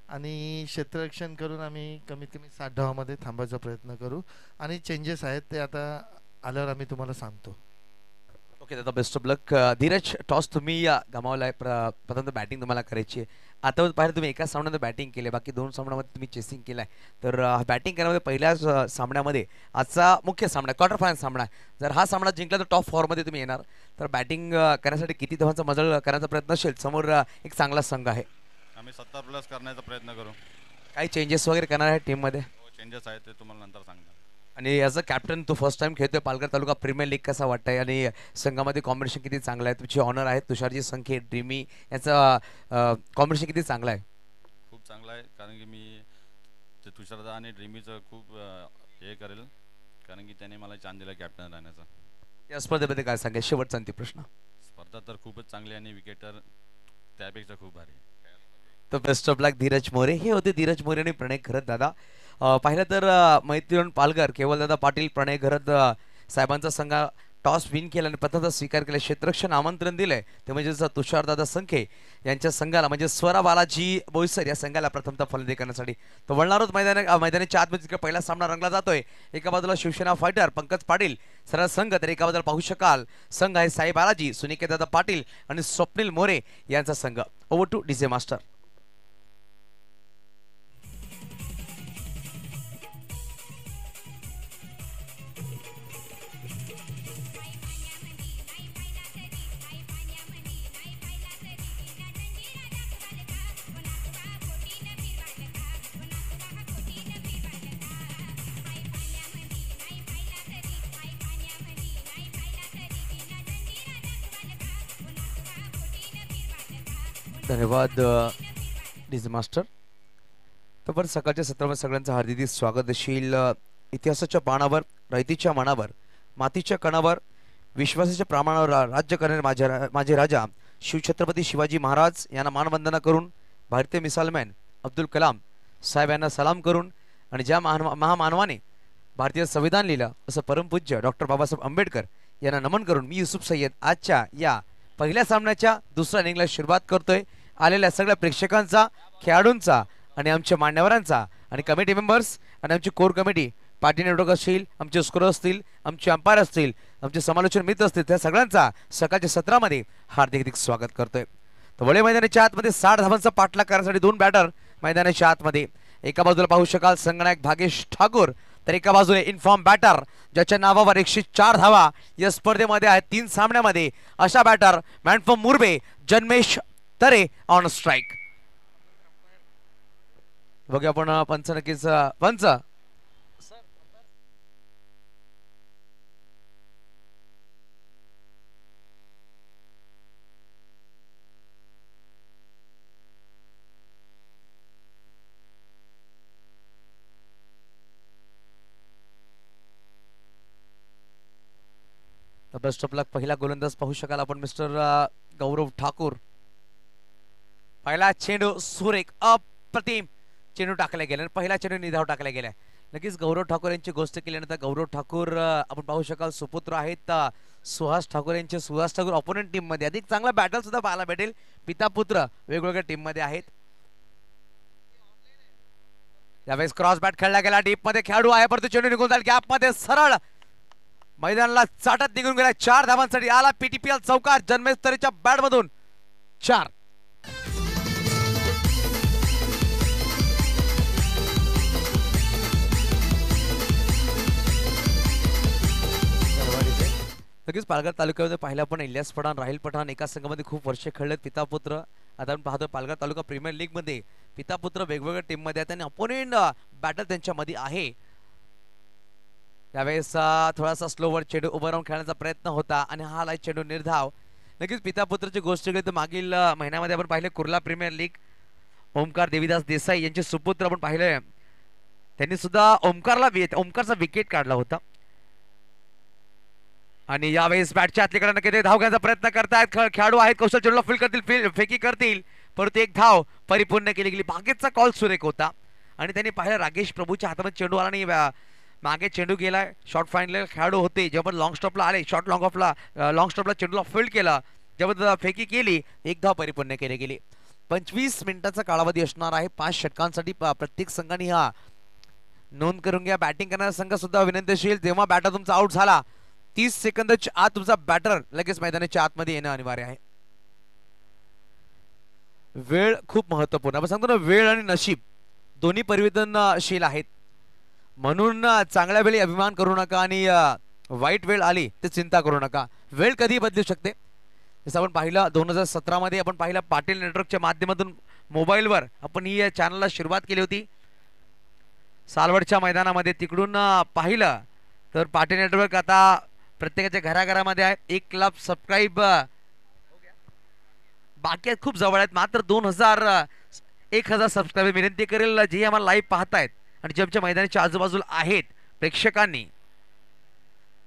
आणि क्षेत्ररक्षण करून आम्ही कमीत कमी 60 धावामध्ये थांबायचा प्रयत्न करू आणि चेंजेस आहेत ते आता आल्यावर आम्ही तुम्हाला सांगतो. ओके दादा, best of luck. Dheeraj, toss तुम्ही गमावलाय. प्रथम बॅटिंग तुम्हाला करायची आहे. आता पाहिलं तुम्ही एका सामन्यात बॅटिंग केली, बाकी 2 सामन्यामध्ये तुम्ही चेसिंग केलाय. तर बॅटिंग करण्यामध्ये पहिल्याच सामन्यामध्ये आजचा मुख्य सामना क्वार्टर फायनल सामना आहे. जर हा सामना जिंकला तर टॉप 4 मध्ये तुम्ही येणार. तर बॅटिंग करण्यासाठी किती धावांचा मजल करण्याचा प्रयत्न असेल? समोर एक चांगला संघ आहे. आम्ही 70 प्लस करण्याचा प्रयत्न करू. काही चेंजेस वगैरे करणार आहे टीम मध्ये? चेंजेस आहेत ते तुम्हाला नंतर सांगणार. आणि ॲज अ कॅप्टन तो फर्स्ट टाइम खेळतोय पालघर तालुका प्रीमियर लीग, कसा वाटतंय आणि संघामध्ये कॉम्बिनेशन किती चांगलं आहे? तुमची ऑनर आहे तुषारजी संख्ये, ड्रीमी, याचा कॉम्बिनेशन किती चांगलं आहे? खूप चांगला आहे कारण की मी ते तुषारदा आणि ड्रीमीचं खूप हे करेल कारण की त्याने मला चान्स दिला कॅप्टन राहण्याचा. या स्पर्धेमध्ये काय सांगेल? शेवटचा अंतिम प्रश्न. स्पर्धा तर खूपच चांगली आणि विकेटर त्यापेक्षा खूप भारी. तर बेस्ट ऑफ लक धीरज मोरे. हे होते धीरज मोरे आणि प्रणय खरत दादा. पाहिलं तर मैत्रीण पालघर केवळ दादा पाटील प्रणय खरत साहेबांचा संघ टॉस विन केला आणि प्रथमतः स्वीकार केला. क्षेत्ररक्षण आमंत्रण दिलंय ते म्हणजे तुषारदादा संखे यांच्या संघाला म्हणजे स्वरा बालाजी बोईसर या संघाला प्रथमतः फलंदाजी करण्यासाठी. तर वळणारच मैदानाच्या आतमध्ये पहिला सामना रंगला जातोय. एका बाजूला शिवसेना फायटर पंकज पाटील सरळ संघ, तर एका बाजूला पाहू शकाल संघ आहे साई बालाजी, सुनिकेतदादा पाटील आणि स्वप्नील मोरे यांचा संघ. Over two DJ master. धन्यवाद डीजे मास्टर. तर पण सकाळच्या सत्रामध्ये सगळ्यांचं हार्दिक स्वागत असेल. इतिहासाच्या बाणावर, रयतीच्या मनावर, मातीच्या कणावर, विश्वासाच्या प्रमाणावर राज्य करणारे माझे राजा शिवछत्रपती शिवाजी महाराज यांना मानवंदना करून, भारतीय मिसाइलमॅन अब्दुल कलाम साहेब यांना सलाम करून आणि ज्या महामानवाने भारतीय संविधान लिहिलं असं परमपूज्य डॉक्टर बाबासाहेब आंबेडकर यांना नमन करून मी युसुफ सय्यद आजच्या या पहिल्या सामन्याच्या दुसऱ्या इनिंगला सुरुवात करतोय. आलेल्या सगळ्या प्रेक्षकांचा, खेळाडूंचा आणि आमच्या मान्यवरांचा आणि कमिटी मेंबर्स आणि आमची कोर कमिटी, पार्टी नेटवर्क असतील, आमचे स्कोर असतील, आमचे अंपायर असतील, आमचे समालोचन मित्र असतील, त्या सगळ्यांचा सकाळच्या सत्रामध्ये हार्दिक स्वागत करतोय. तर वळे मैदानाच्या आतमध्ये 60 धावांचा पाठलाग करण्यासाठी 2 बॅटर मैदानाच्या आतमध्ये. एका बाजूला पाहू शकाल संघनायक भागेश ठाकूर, तर एका बाजूला इन्फॉर्म बॅटर ज्याच्या नावावर 104 धावा या स्पर्धेमध्ये आहेत 3 सामन्यामध्ये. अशा batter man from Murbe Janmesh Tare on strike. बघूया आपण पंच नक्कीच पंच बेस्ट ऑफ लक. पहिला गोलंदाज पाहू शकाल आपण मिस्टर गौरव ठाकूर. पहिला चेंडू सुरेख अप्रतिम चेंडू टाकला गेला, पहिला चेंडू निधाव टाकला गेला. नक्कीच गौरव ठाकूर यांची गोष्ट केल्यानंतर गौरव ठाकूर आपण पाहू शकाल सुपुत्र आहेत सुहास ठाकूर यांचे. सुहास ठाकूर ऑपोनंट टीम मध्ये अधिक चांगला बॅटल सुद्धा पाहायला भेटेल. पिता पुत्र वेगवेगळ्या टीम मध्ये आहेत. यावेळेस क्रॉस बॅट खेळला गेला, डीप मध्ये खेळाडू आहे परंतु चेंडू निघून जाईल गॅप मध्ये, सरळ मैदानाला चाटत निघून गेला. 4 धावांसाठी आला पीटीपीएल चौकार जन्मेश तरेच्या बॅट मधून 4. नक्कीच पालघर तालुक्यामध्ये पाहिलं आपण इलियास पठाण, राहिल पठाण एका संघामध्ये खूप वर्षे खेळलेत. पिता पुत्र आता आपण पाहतो पालघर तालुका प्रीमियर लीग मध्ये पिता पुत्र वेगवेगळ्या टीम मध्ये आहेत आणि अपोनेंट बॅटल त्यांच्या मध्ये आहे. त्यावेळेस थोडासा स्लोवर चेंडू उभं राहून खेळण्याचा प्रयत्न होता आणि हा लाईट चेंडू निर्धाव. नक्कीच पिता पुत्रची गोष्ट केली तर मागील महिन्यामध्ये आपण पाहिले कुर्ला प्रीमियर लीग ओमकार देवीदास देसाई यांचे सुपुत्र आपण पाहिले त्यांनी सुद्धा ओमकारचा विकेट काढला होता. आणि यावेळेस बॅटच्या आतलीकडे नक्की ते धाव घेण्याचा प्रयत्न करतायत खेळाडू आहेत. कौशल चेंडूला फील करतील, फेकी करतील, परंतु एक धाव परिपूर्ण केली गेली. बागेचा कॉल सुरेख होता आणि त्यांनी पाहिलं राकेश प्रभूच्या हातामध्ये चेंडू आला आणि मागे चेंडू गेलाय. शॉर्ट फाईनल खेळाडू होते, जेव्हा लॉंग स्टॉपला आले, लॉंग स्टॉपला चेंडूला फील्ड केला, जेव्हा फेकी केली, एक धाव परिपूर्ण केली गेली. 25 मिनिटाचा कालावधी असणार आहे 5 षटकांसाठी. प्रत्येक संघाने हा नोंद करून घ्या. बॅटिंग करणारा संघ सुद्धा विनंतीशील, जेव्हा बॅटर तुमचा आउट झाला 30 सेकंदाच्या आत तुमचा बॅटर लगेच मैदानाच्या आतमध्ये येणं अनिवार्य आहे. वेळ खूप महत्वपूर्ण. आपण सांगतो ना, वेळ आणि नशीब दोन्ही परिवर्तनशील आहेत, म्हणून चांगल्या वेळी अभिमान करू नका आणि वाईट वेळ आली ते चिंता करू नका. वेळ कधी बदलू शकते. जसं आपण पाहिलं 2017 मध्ये आपण पाहिलं पाटील नेटवर्कच्या माध्यमातून मोबाईलवर आपण ही चॅनलला सुरुवात केली होती. सालवडच्या मैदानामध्ये तिकडून पाहिलं तर पाटील नेटवर्क आता प्रत्येकाच्या घराघरामध्ये आहे. 1 लाख सबस्क्राईब बाकी आहेत, खूप जवळ आहेत. मात्र 1,000 सबस्क्राईब विनंती करेल जे आम्हाला लाईव्ह पाहतायत आणि जे आमच्या मैदानाच्या आजूबाजूला आहेत प्रेक्षकांनी,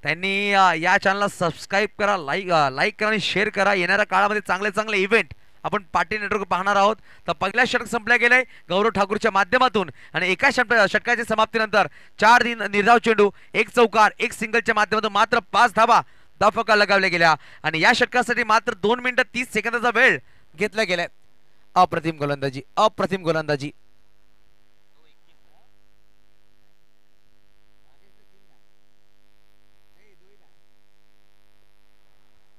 त्यांनी या चॅनलला सबस्क्राईब करा, लाईक करा आणि शेअर करा. येणाऱ्या काळामध्ये चांगले चांगले इव्हेंट आपण पाटील नेटवर्क पाहणार आहोत. तर पहिला षटक संपल्या गेलंय गौरव ठाकूरच्या माध्यमातून आणि एका षटकाच्या समाप्तीनंतर 4 निर्धाव चेंडू, 1 चौकार, 1 सिंगलच्या माध्यमातून मात्र 5 धावा फटका लगावल्या गेल्या आणि या षटकासाठी मात्र 2 मिनिटं 30 सेकंदाचा वेळ घेतला गेलाय. अप्रतिम गोलंदाजी, अप्रतिम गोलंदाजी.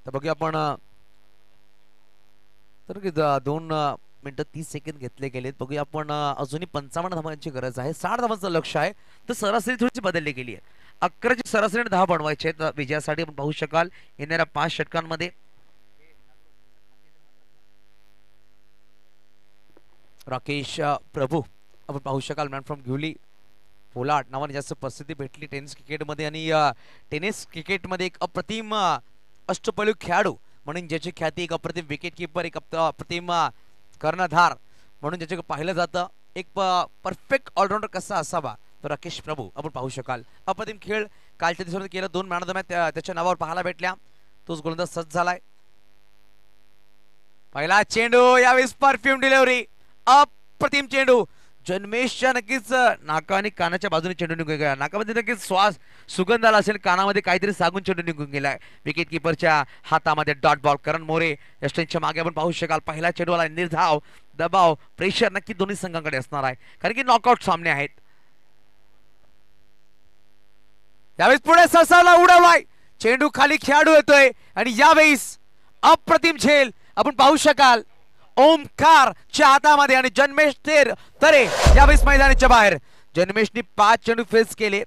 तर बघूया आपण तर 2 मिनिटं 30 सेकंद घेतले गेलेत. बघूया आपण अजूनही 55 धावांची गरज आहे. 60 धावांचं लक्ष आहे, तर सरासरी थोडीशी बदलली गेली आहे. 11ची सरासरी धावा बनवायचे आहेत विजयासाठी. आपण पाहू शकाल येणाऱ्या 5 षटकांमध्ये राकेश प्रभू आपण पाहू शकाल मॅन फ्रॉम घिवली पोलाड नावाने जास्त प्रसिद्धी भेटली टेनिस क्रिकेटमध्ये आणि टेनिस क्रिकेटमध्ये एक अप्रतिम अष्टपैलू खेळाडू म्हणून ज्याची ख्याती, एक अप्रतिम विकेट किपर, एक अप्रतिम कर्णधार म्हणून ज्याचे पाहिलं जातं. एक परफेक्ट ऑलराऊंडर कसा असावा तो राकेश प्रभू आपण पाहू शकाल. अप्रतिम खेळ कालच्या दिवसामध्ये केला. 2 मॅन ऑफ द मॅच त्याच्या नावावर पाहायला भेटल्या. तोच गोलंदाज सज्ज झालाय. पहिला चेंडू, यावेळेस परफ्यूम डिलिव्हरी, अप्रतिम चेंडू. जन्मेशच्या नक्कीच नाका आणि कानाच्या बाजूने चेंडू निघून गेला. नाकामध्ये नक्कीच श्वास सुगंध आला असेल, कानामध्ये काहीतरी सांगून चेंडू निघून गेलाय. विकेट किपरच्या हातामध्ये डॉट बॉल. करण मोरे यष्टींच्या मागे आपण पाहू शकाल पहिला चेंडूला निर्धाव, दबाव, प्रेशर नक्की दोन्ही संघांकडे असणार आहे, कारण की नॉकआउट सामने आहेत. यावेळेस पुढे ससावला उडवलाय चेंडू, खाली खेळाडू येतोय आणि यावेळेस अप्रतिम झेल आपण पाहू शकाल ओमकार च्या हातामध्ये आणि जन्मेश तरे यावेळेस मैदानाच्या बाहेर. जन्मेशने 5 चेंडू फेस केले,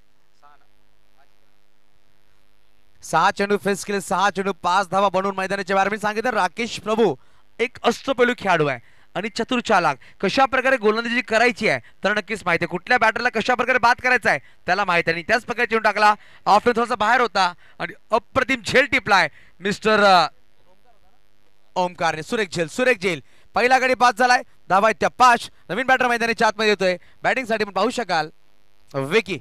6 चेंडू फेस केले, 6 चेंडू 5 धावा बनवून मैदानाच्या बाहेर. मी सांगितलं राकेश प्रभू एक अष्टपैलू खेळाडू आहे आणि चतुर चालाक. कशा प्रकारे गोलंदाजी करायची आहे तर नक्कीच माहिती आहे, कुठल्या बॅटरला कशा प्रकारे बाद करायचा आहे त्याला माहिती आहे आणि त्याच प्रकारे चेंडू टाकला. ऑफेन्स थोडासा बाहेर होता आणि अप्रतिम झेल टिपलाय मिस्टर ओमकारने. सुरेख झेल पहिला गडी पास झालाय. धावा आहेत त्या 5. नवीन बॅटर मैदानाच्या आतमध्ये येतोय बॅटिंग साठी पण पाहू शकाल विकी.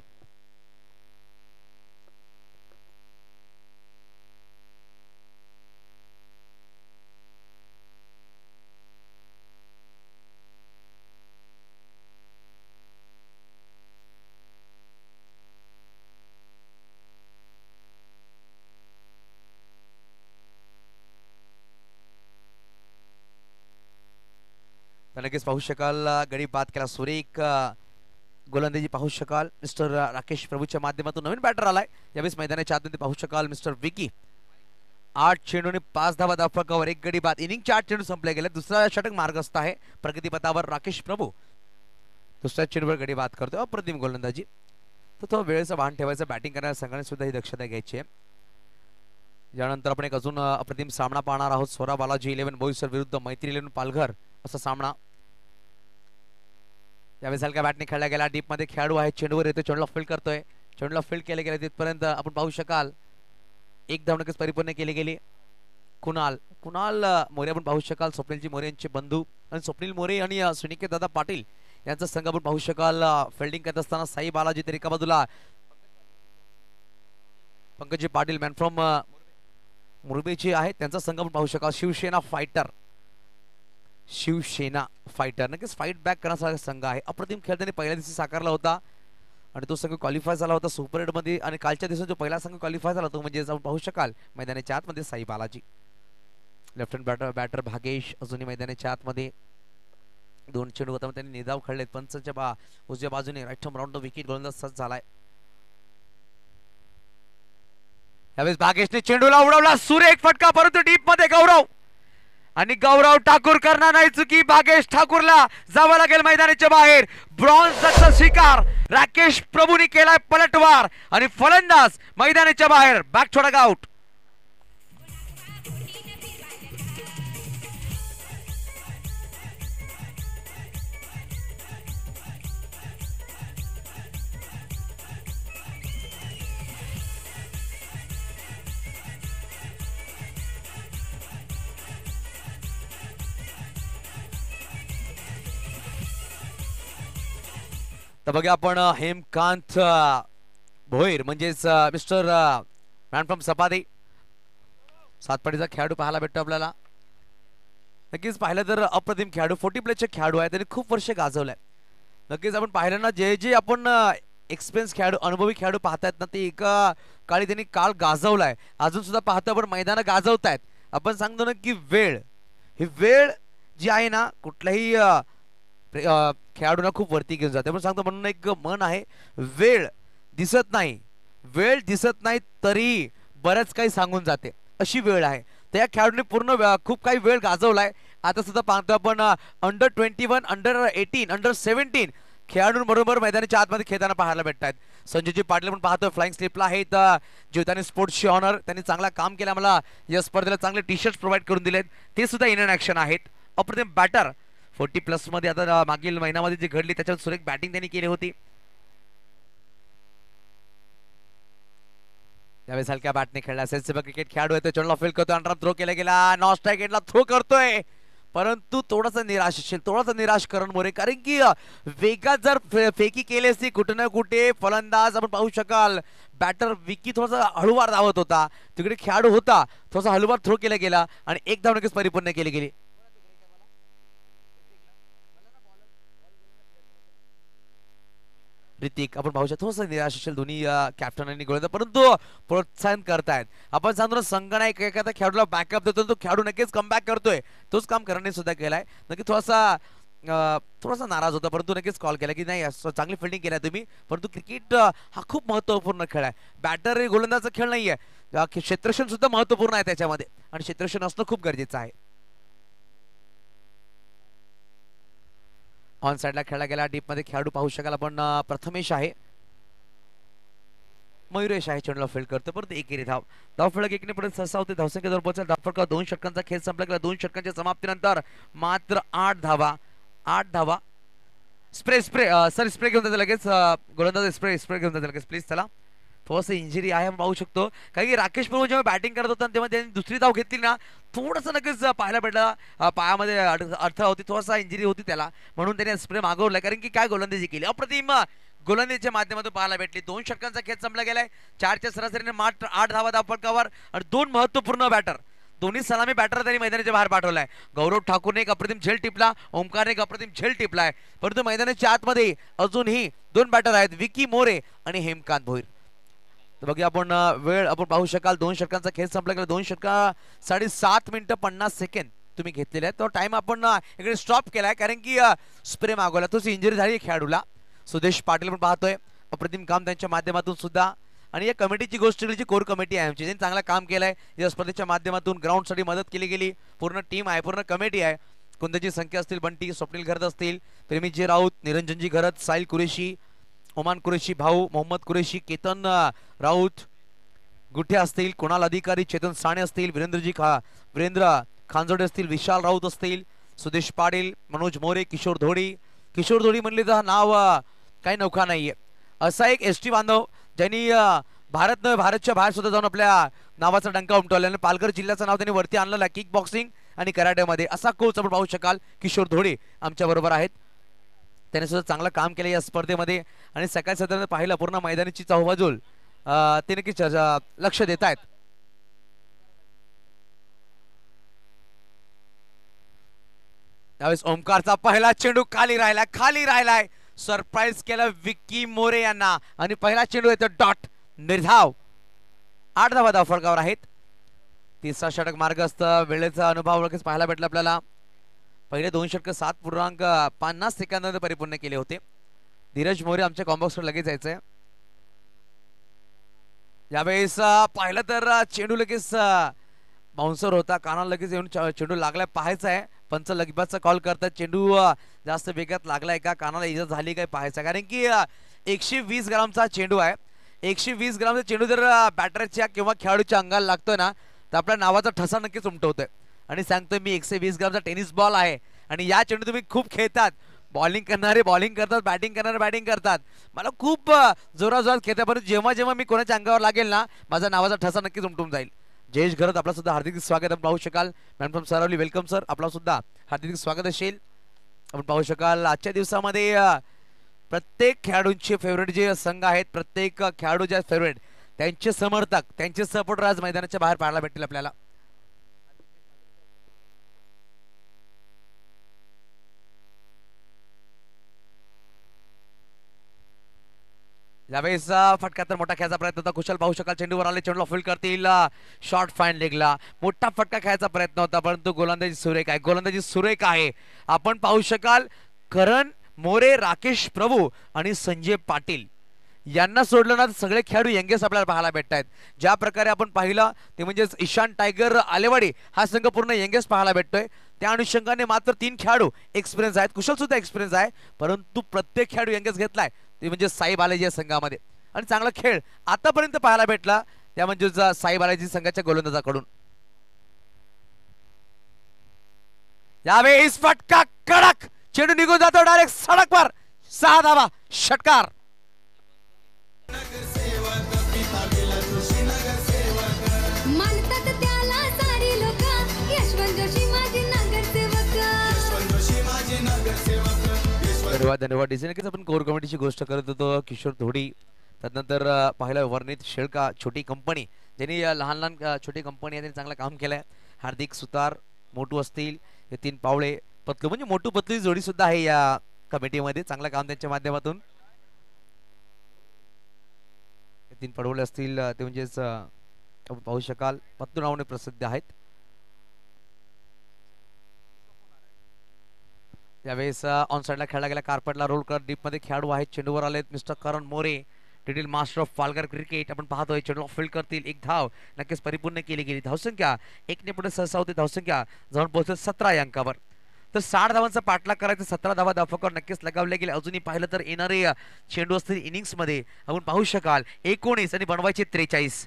नक्कीच पाहू शकाल गडी बाद केला. सुरेख गोलंदाजी पाहू शकाल मिस्टर राकेश प्रभूच्या माध्यमातून. नवीन बॅटर आलाय यावेळेस मैदानाच्या आतमध्ये पाहू शकाल मिस्टर विकी. 8 चेंडूने 5 धावा धावफलकावर 1 गडी बाद. इनिंगचे 8 चेंडू संपले गेले. दुसरा षटक मार्गस्थ आहे प्रगतीपथावर राकेश प्रभू. दुसऱ्या चेंडूवर गडी बाद करतो. अप्रतिम गोलंदाजी. तर तो वेळेचं भान ठेवायचं. बॅटिंग करणाऱ्या संघाने सुद्धा ही दक्षता घ्यायची आहे. यानंतर आपण एक अजून अप्रतिम सामना पाहणार आहोत. सोरा बालाजी 11 बोईसर विरुद्ध मैत्री 11 पालघर असा सामना. यावेळेस हलक्या बॅटने खेळला गेला. डीप मध्ये खेळाडू आहे, चेंडूवर येतो, चेंडूला फील्ड करतोय. चेंडूला फील्ड केले गेले तिथपर्यंत आपण पाहू शकाल 1 धाव नक्कीच परिपूर्ण केली गेली. कुणाल मोरे आपण पाहू शकाल स्वप्नीलजी मोरे यांचे बंधू आणि स्वप्नील मोरे आणि सुनिकेत दादा पाटील यांचा संघ आपण पाहू शकाल. फिल्डिंग करत असताना साई बालाजी तर एका बाजूला पंकजी पाटील मॅन फ्रॉम मुरबेचे आहेत, त्यांचा संघ आपण पाहू शकाल. शिवसेना फायटर नक्कीच फाईट बॅक करण्याचा संघ आहे. अप्रतिम खेळ त्यांनी पहिल्या दिवशी साकारला होता आणि तो संघ क्वालिफाय झाला होता सुपर 8 मध्ये. आणि कालच्या दिवसात जो पहिला संघ क्वालिफाय झाला तो म्हणजे आपण पाहू शकाल मैदानाच्या आतमध्ये Sai Balaji, left hand batter Bhagesh अजूनही मैदानाच्या आतमध्ये. 2 चेंडू होता त्यांनी निदाव खेळलेत. पंचांच्या उजव्या बाजूने राईट हँड राऊंड विकेट गोलंदाज सज्ज झालाय. यावेळेस भागेशने चेंडूला उडवला, सुरेख फटका परंतु डीप मध्ये गौरव आणि गौरव ठाकूर करणार नाही चुकी. भागेश ठाकूरला जावं लागेल मैदानाच्या बाहेर. ब्रॉन्झचा शिकार राकेश प्रभूने केलाय पलटवार आणि फलंदाज मैदानाच्या बाहेर. बॅक छोडा आउट. तर बघा आपण हेमकांत भोईर म्हणजेच मिस्टर मॅन फ्रॉम सपादे सातपाडीचा खेळाडू पाहायला भेटतो आपल्याला. नक्कीच पाहिलं तर अप्रतिम खेळाडू 40 प्लेचे खेळाडू आहे. त्यांनी खूप वर्ष गाजवलंय. नक्कीच आपण पाहिलं ना जे आपण एक्सपिरियन्स खेळाडू अनुभवी खेळाडू पाहतायत ना ते एका काळी त्यांनी काळ गाजवलाय. अजून सुद्धा पाहतो आपण मैदान गाजवतायत. आपण सांगतो ना की ही वेळ जी आहे ना कुठल्याही खेळाडूंना खूप वरती घेऊन जाते. पण सांगतो म्हणून एक मन आहे, वेळ दिसत नाही तरी बरंच काही सांगून जाते अशी वेळ आहे. त्या खेळाडूने पूर्ण खूप काही वेळ गाजवलाय. आता सुद्धा पाहतो आपण अंडर 21 अंडर 18 अंडर 17 खेळाडूंबरोबर मैदानाच्या आतमध्ये खेळताना पाहायला भेटतात. संजयजी पाटील पण पाहतोय फ्लाइंग स्लिपला आहेत. जीवदानी स्पोर्ट्सची ऑनर त्यांनी चांगला काम केलं. मला या स्पर्धेला चांगले टी शर्ट प्रोव्हाइड करून दिलेत. ते सुद्धा इन ऍक्शन आहेत. अप्रतिम बॅटर 40+ मध्ये आता मागील महिन्यामध्ये जी घडली त्याच्यावर सुरेख बॅटिंग त्यांनी केली होती. त्यावेळेस हलक्या बॅटने खेळला सेन्सिबल क्रिकेट खेळाडू आहे. तो चेंडूला फील्ड करतोय. अंडर थ्रो केला गेला. नॉन स्ट्राइक एंडला थ्रो करतोय परंतु थोडासा निराश करण मोरे. कारण की वेगात जर फेकी केली असती कुठे ना कुठे फलंदाज आपण पाहू शकाल बॅटर विकी थोडासा हळूवार धावत होता. तिकडे खेळाडू होता थोडासा हळूवार थ्रो केला गेला आणि एक धाव नक्कीच परिपूर्ण केली गेली. ऋतिक आपण पाहू शकतो थोडंसं निराश असेल दोन्ही कॅप्टनांनी गोलंदाज परंतु प्रोत्साहन करतायत. आपण सांगतो संघनायक एखादा खेळाडूला बॅकअप देतो तो खेळाडू नक्कीच कमबॅक करतोय. तोच काम करणे सुद्धा केलाय. नक्की थोडासा नाराज होता परंतु नक्कीच कॉल केला की नाही चांगली फिल्डिंग केलाय तुम्ही. परंतु क्रिकेट हा खूप महत्वपूर्ण खेळ आहे. बॅटर गोलंदाजचा खेळ नाहीये. क्षेत्ररक्षण सुद्धा महत्वपूर्ण आहे त्याच्यामध्ये आणि क्षेत्ररक्षण असणं खूप गरजेचं आहे. ऑन साइडला खेळला गेला. डीप मध्ये खेळाडू पाहू शकाल आपण प्रथमेश आहे. मयुरेश आहे चेंडूला फील्ड करतो परंतु एकेरी धाव फलक 1 पर्यंत सहसा होते. धावसंख्येवर पोहोचला. धावफलक 2 षटकांचा खेळ संपला गेला. 2 षटकांच्या समाप्तीनंतर मात्र 8 धावा. स्प्रे घेऊन जाते लगेच गोलंदाज. स्प्रे घेऊन जाते लगेच प्लीज. चला थोडंसं इंजुरी आहे पाहू शकतो. कारण की राकेश प्रभू जेव्हा बॅटिंग करत होता तेव्हा त्यांनी दुसरी धाव घेतली ना थोडंसं नक्कीच पाहायला भेटला पायामध्ये अडथळा होती. थोडासा इंजुरी होती त्याला म्हणून त्याने स्प्रे मागवला. कारण की काय गोलंदाजी केली अप्रतिम गोलंदाजीच्या माध्यमातून पाहायला भेटली. 2 षटकांचा खेळ संपला गेलाय. 4च्या सरासरीने मात्र 8 धावा धावफलकावर आणि 2 महत्वपूर्ण बॅटर दोन्ही सलामी बॅटर त्यांनी मैदानाच्या बाहेर पाठवलाय. गौरव ठाकूरने एक अप्रतिम झेल टिपला. ओमकारने एक अप्रतिम झेल टिपलाय. परंतु मैदानाच्या आतमध्ये अजूनही 2 बॅटर आहेत विकी मोरे आणि हेमकांत भोईर. बघूया आपण वेळ आपण पाहू शकाल 2 षटकांचा खेळ संपला गेला. 2 षटका 7.5 मिनिटं 50 सेकंद तुम्ही घेतलेले आहेत. तो टाइम आपण इकडे स्टॉप केलाय कारण की स्प्रे मागवला. तोच इंजुरी झाली खेळाडूला. सुदेश पाटील पण पाहतोय अप्रतिम काम त्यांच्या माध्यमातून सुद्धा. आणि या कमिटीची गोष्ट जी कोर कमिटी आहे आमची त्यांनी चांगला काम केलंय. या स्पर्धेच्या माध्यमातून ग्राउंडसाठी मदत केली गेली. पूर्ण टीम आहे पूर्ण कमिटी आहे. कुंदजी संख्या असतील बंटी स्वप्नील घरत असतील प्रेमीजी राऊत निरंजनजी घरत साहिल कुरेशी ओमान कुरेशी भाऊ मोहम्मद कुरेशी केतन राऊत गुठे असतील कुणाल अधिकारी चेतन साणे असतील वीरेंद्र खांजोडे असतील विशाल राऊत असतील सुदेश पाटील मनोज मोरे किशोर धोडी म्हणले तर नाव काही नौका नाहीये. असा एक एसटी बांधव ज्यांनी भारतच्या बाहेर सुद्धा जाऊन आपल्या नावाचा डंका उमटवला आणि पालघर जिल्ह्याचं नाव त्यांनी वरती आणलेलं आहे किक बॉक्सिंग आणि कराटेमध्ये. असा कोच आपण पाहू शकाल किशोर धोडे आमच्या बरोबर आहेत. त्याने सुद्धा चांगलं काम केलं या स्पर्धेमध्ये आणि सकाळी सत्रात पाहिलं पूर्ण मैदानाची चौबाजूल ते नक्कीच लक्ष देत आहेत. त्यावेळेस ओमकारचा पहिला चेंडू खाली राहिलाय सरप्राईज केलं विक्की मोरे यांना आणि पहिला चेंडू येतो डॉट निर्धाव. 8 धावा धावफलकावर आहेत. तिसरा षटक मार्गस्थ वेळेचा अनुभव लगेच पाहायला भेटला आपल्याला. पहिले 2 षटक 7.50 सेकंदात परिपूर्ण केले होते. धीरज मोरे आमच्या कॉम्बॉक्सवर लगेच यायचंय. यावेळेस पाहिलं तर चेंडू लगेच बाउन्सर होता, कानाला लगेच येऊन चेंडू लागलाय पाहायचा आहे. पंच लगेच कॉल करतात चेंडू जास्त वेगात लागलाय का, कानाला इजा झाली काय पाहायचं, कारण की 120 ग्रामचा चेंडू आहे. 120 ग्रामचा चेंडू जर बॅटरच्या किंवा खेळाडूच्या अंगाला लागतोय ना तर आपल्या नावाचा ठसा नक्कीच उमटवतोय. आणि सांगतोय मी 120 ग्रामचा टेनिस बॉल आहे आणि या चेंडू तुम्ही खूप खेळतात. बॉलिंग करणारे बॉलिंग करतात, बॅटिंग करणारे बॅटिंग करतात. मला खूप जोरात खेळतात, परंतु जेव्हा जेव्हा मी कोणाच्या अंगावर लागेल ना माझा नावाचा ठसा नक्कीच उमटून जाईल. जयेश घरत आपला सुद्धा हार्दिक स्वागत आपण पाहू शकाल. Man from Saravali welcome sir, आपला सुद्धा हार्दिक स्वागत असेल. आपण पाहू शकाल आजच्या दिवसामध्ये प्रत्येक खेळाडूंचे फेवरेट जे संघ आहेत, प्रत्येक खेळाडू जे फेवरेट त्यांचे समर्थक त्यांचे सपोर्टर आज मैदानाच्या बाहेर पाहायला भेटतील आपल्याला. यावेळेस फटका तर मोठा खेळायचा प्रयत्न होता. कुशल पाहू शकाल चेंडूवर आले, चेंडूला फुल करतील शॉर्ट फाईन लेगला. मोठा फटका खेळायचा प्रयत्न होता परंतु गोलंदाजी सुरेख आहे. आपण पाहू शकाल करण मोरे, राकेश प्रभू आणि संजय पाटील यांना सोडलं ना सगळे खेळाडू यंगेस्ट आपल्याला पाहायला भेटत आहेत. ज्या प्रकारे आपण पाहिलं ते म्हणजे ईशान टायगर आलेवाडी हा संघ पूर्ण यंगेस्ट पाहायला भेटतोय. त्या अनुषंगाने मात्र 3 खेळाडू एक्सपिरियन्स आहेत. कुशल सुद्धा एक्सपिरियन्स आहे परंतु प्रत्येक खेळाडू यंगेस्ट घेतलाय ते म्हणजे साई बालाजी या संघामध्ये. आणि चांगला खेळ आतापर्यंत पाहायला भेटला त्या म्हणजे साई बालाजी संघाच्या गोलंदाजाकडून. यावेळेस फटका कडक, चेंडू निघून जातो डायरेक्ट सडकवर. 6 धावा षटकार. मानतात त्याला सारी लोक, यशवंत जोशी माझे नगरसेवक. धन्यवाद डिझाईन. आपण कोर कमिटीची गोष्ट करत होतो. किशोर धोडी, त्यानंतर पाहिलं वर्णित शेळका, छोटी कंपनी ज्यांनी लहान लहान छोटी कंपनी आहे त्यांनी चांगलं काम केलंय. हार्दिक सुतार, मोटू असतील, नितीन पावळे, पतलू म्हणजे मोटू पतलू जोडी सुद्धा आहे या कमिटीमध्ये. चांगलं काम त्यांच्या माध्यमातून. नितीन पडवले असतील ते म्हणजेच आपण पाहू शकाल पतलू नावाने प्रसिद्ध आहेत. यावेळेस ऑन साइडला खेळला गेला, कार्पेटला रोल करत डीप मध्ये खेळाडू आहेत. चेंडूवर आलेत mister Karan More, detail master of Palghar cricket. आपण पाहतोय चेंडू फील्ड करतील. 1 धाव नक्कीच परिपूर्ण केली गेली. धावसंख्या 1 ने पुढे सहसा होती. धावसंख्या जाऊन पोहोचत 17 या अंकावर. तर 60 धावांचा पाठलाग करायचा, 17 धावा धावफलकावर नक्कीच लगावले गेले. अजूनही पाहिलं तर येणारे चेंडू असतील इनिंग्स मध्ये आपण पाहू शकाल 19 आणि बनवायचे 43.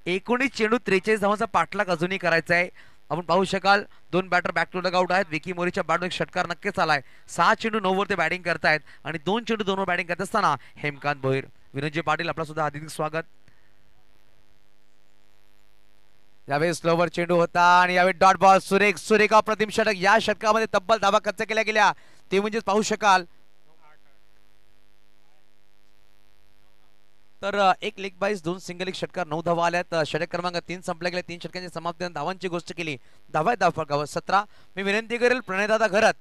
19 चेंडू 43 धावांचा पाठलाग अजूनही करायचा आहे. आपण पाहू शकाल 2 batter back to the out आहेत. विकी मोरेच्या बॅटवर एक षटकार नक्कीच आलाय. 6 चेंडू 9 वर ते बॅटिंग करतायत आणि 2 चेंडू 2 वर बॅटिंग करत असताना हेमकांत भोईर. विनोदजी पाटील आपला सुद्धा हार्दिक स्वागत. यावेळी स्लोवर चेंडू होता आणि यावेळी डॉट बॉल. सुरेख अप्रतिम षटक. या षटकामध्ये तब्बल धावा कच्चा केल्या गेल्या ते म्हणजे पाहू शकाल. तर 1 लेग बाईस 2 सिंगल एक षटकार 9 धावा आल्यात. षटक क्रमांक 3 संपले गेले. 3 षटकांची समाप्ती धावांची गोष्ट केली. धावा धावफलकावर 17. मी विनंती करेल प्रणयदादा घरत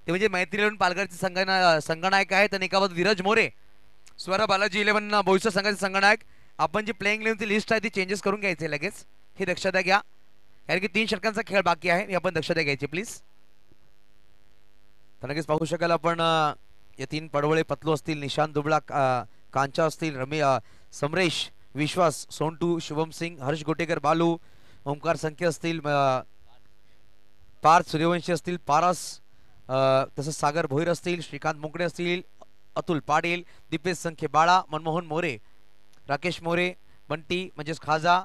ते म्हणजे मैत्री पालघरचे संगनायक आहेत आणि एकावर धीरज मोरे, स्वरा बालाजी 11 बोईसर संघाचे संगनायक. आपण जी प्लेइंग इलेव्हनची लिस्ट आहे ती चेंजेस करून घ्यायची लगेच, ही दक्षता घ्या कारण की 3 षटकांचा खेळ बाकी आहे. ही आपण दक्षता घ्यायची प्लीज. तर लगेच पाहू शकाल आपण यतीन पडवळे, पतलू असतील, निशांत दुबळा, कांचा असतील, समरेश विश्वास, सोंटू, शुभम सिंग, हर्ष गोटेकर, बालू, ओमकार संख्या असतील, पार्थ सूर्यवंशी असतील, पारस तसंच सागर भोईर असतील, श्रीकांत मुंकडे असतील, अतुल पाटील, दीपेश संख्ये, बाळा, मनमोहन मोरे, राकेश मोरे, बंटी म्हणजेच खाजा,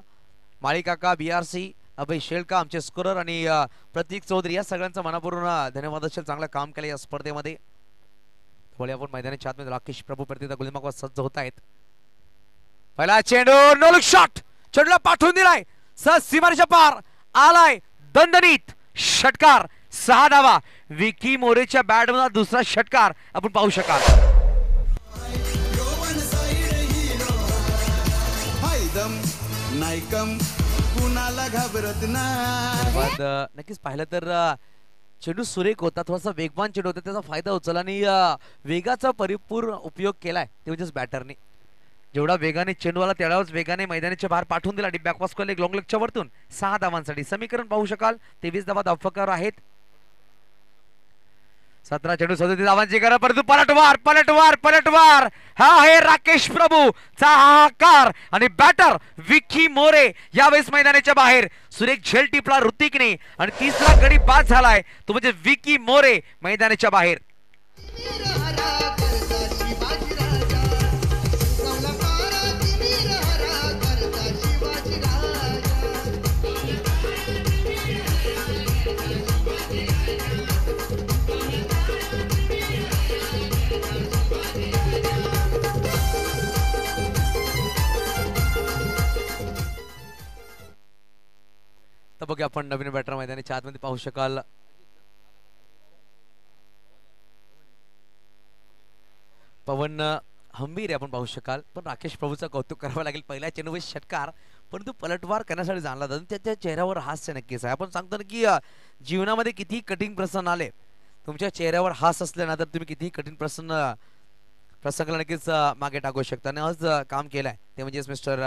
माळी काका, BRC, अभय शेळका आमचे स्कोरर आणि प्रतीक चौधरी या सगळ्यांचा मनापूर्वक धन्यवाद असेल. चांगलं काम केलं या स्पर्धेमध्ये. थोडे आपण मैदानाच्या आतमध्ये राकेश प्रभू प्रतिदा गोलंदाज सज्ज होत आहेत. पहिला चेंडू नो लुक शॉट, चेंडूला पाठवून दिलाय, सहज सीमारेषा पार आलाय, दणदणीत षटकार. 6 धावा. विकी मोरेच्या बॅट मधून दुसरा षटकार आपण पाहू शकाल. वन साइड हिरो हायदम नायकम कुणाला घाबरत नाही. बाद नक्कीच पाहिलं तर चेंडू सुरेख होता, थोडासा वेगवान चेंडू होता, त्याचा फायदा उचलला आणि वेगाचा परिपूर्ण उपयोग केलाय ते म्हणजेच बॅटरने. जेवढा वेगाने चेंडू आला तेवढाच वेगाने मैदानाच्या बाहेर पाठवून दिला आणि बॅकपास केला एक लॉंग लेगच्या वरतून 6 धावांसाठी. समीकरण पाहू शकाल 23 धावा धावफलकावर आहेत. 17 चेंडू 37 धावांची गरज, परंतु पलटवार पलटवार पलटवार. हा आहे राकेश प्रभू चा हाहाकार आणि बॅटर विकी मोरे यावेळेस मैदानाच्या बाहेर. सुरेख झेल टिपला ऋतिकने आणि तिसरा गडी बाद झालाय तो म्हणजे विकी मोरे मैदानाच्या बाहेर. तर बघूया आपण नवीन बॅटर मैदानाच्या आतमध्ये पाहू शकाल. पवन हंबीर आपण पाहू शकाल. पण राकेश प्रभूचं कौतुक करावं लागेल, पहिल्या चेंडूवर षटकार परंतु पलटवार करण्यासाठी जाणला जातो. त्याच्या चेहऱ्यावर हास्य नक्कीच आहे. आपण सांगतो ना की जीवनामध्ये किती कठीण प्रसंग आले, तुमच्या चेहऱ्यावर हास असल्यानंतर तुम्ही किती कठीण प्रसंगाला नक्कीच मागे टाकू शकता. आणि आज काम केलंय ते म्हणजेच मिस्टर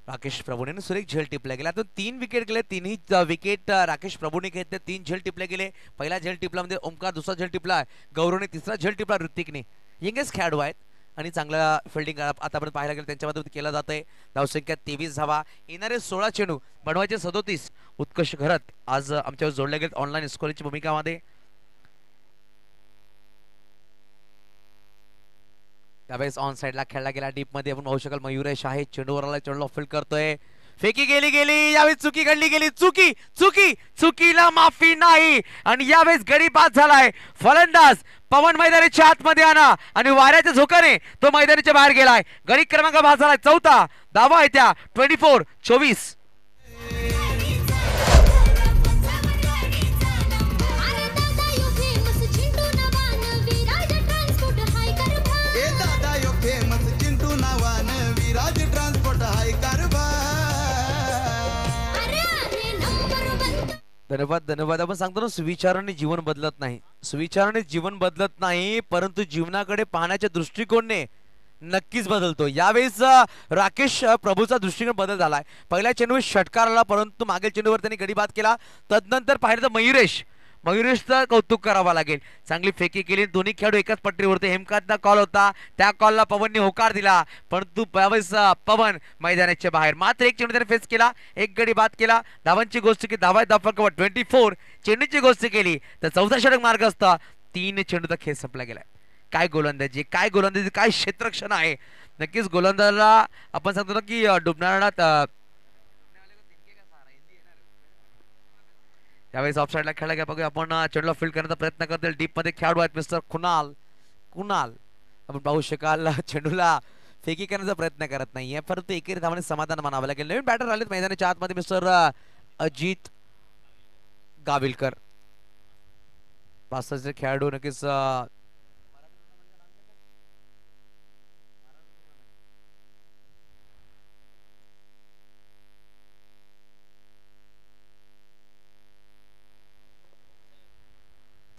राकेश प्रभूने. सुरेख झेल टिपल्या गेला. त्यातून 3 विकेट गेले, 3ही विकेट राकेश प्रभूने घेतले. 3 झेल टिपले गेले. पहिला झेल टिपला म्हणजे ओमकार, दुसरा झेल टिपला गौरवने, तिसरा झेल टिपला ऋतिकने. यंगेस्ट खेळाडू आहेत आणि चांगला फिल्डिंग आतापर्यंत पाहायला गेलं त्यांच्यामध्ये केला जात आहे. धावसंख्या 23 धावा, येणारे 16 चेंडू, बनवायचे 37. उत्कर्ष घरत आज आमच्यावर जोडले गेले ऑनलाईन स्कोरिंगची भूमिकामध्ये. त्यावेळेस ऑन साइडला खेळला गेला डीप मध्ये आपण पाहू शकाल. मयुरेश आहे चेंडूवरला चेंडू फील्ड करतोय. फेकी गेली यावेळेस चुकी घडली गेली. चुकीला माफी नाही आणि यावेळेस गडी बाद झालाय. फलंदाज पवन मैदानाच्या आतमध्ये आणा आणि वाऱ्याच्या झोकाने तो मैदानाच्या बाहेर गेलाय. गडी क्रमांक बाद झालाय 4था धावा आहे त्या 24-24. धन्यवाद. आपण सांगतो ना सुविचाराने जीवन बदलत नाही, सुविचाराने जीवन बदलत नाही, परंतु जीवनाकडे पाहण्याच्या दृष्टिकोनाने नक्कीच बदलतो. यावेळेस राकेश प्रभूचा दृष्टिकोन बदल झालाय. पहिल्या चेंडूवर षटकार आला परंतु मागील चेंडूवर त्यांनी गडी बाद केला. तदनंतर पाहिलं तर मयुरेशचं कौतुक करावं लागेल. चांगली फेकी केली. दोन्ही खेळाडू एकाच पट्टीवरती. हेमकांतचा कॉल होता, त्या कॉलला पवनने होकार दिला परंतु यावेळेस पवन मैदानाच्या बाहेर. मात्र एक चेंडू त्याने फेस केला, एक गडी बाद केला. धावांची गोष्ट की धावा धावफलकावर 24. चेंडूची गोष्ट केली तर 14 षटक मार्ग असता. 3 चेंडूचा खेळ संपला गेलाय. काय गोलंदाजी, काय क्षेत्ररक्षण आहे. नक्कीच गोलंदाजाला आपण सांगतो ना की डुबणारा यावेळेस ऑफ साइडला खेळला गेला. बघूया आपण चेंडूला फील्ड करण्याचा प्रयत्न करतील. डीप मध्ये खेळाडू आहेत मिस्टर कुणाल आपण पाहू शकाल. चेंडूला फेकी करण्याचा प्रयत्न करत नाहीये परंतु एकेरी धावाने समाधान मानावं लागेल. नवीन बॅटर आलेत मैदानाच्या आतमध्ये मिस्टर अजित गाविलकर. 5 खेळाडू नक्कीच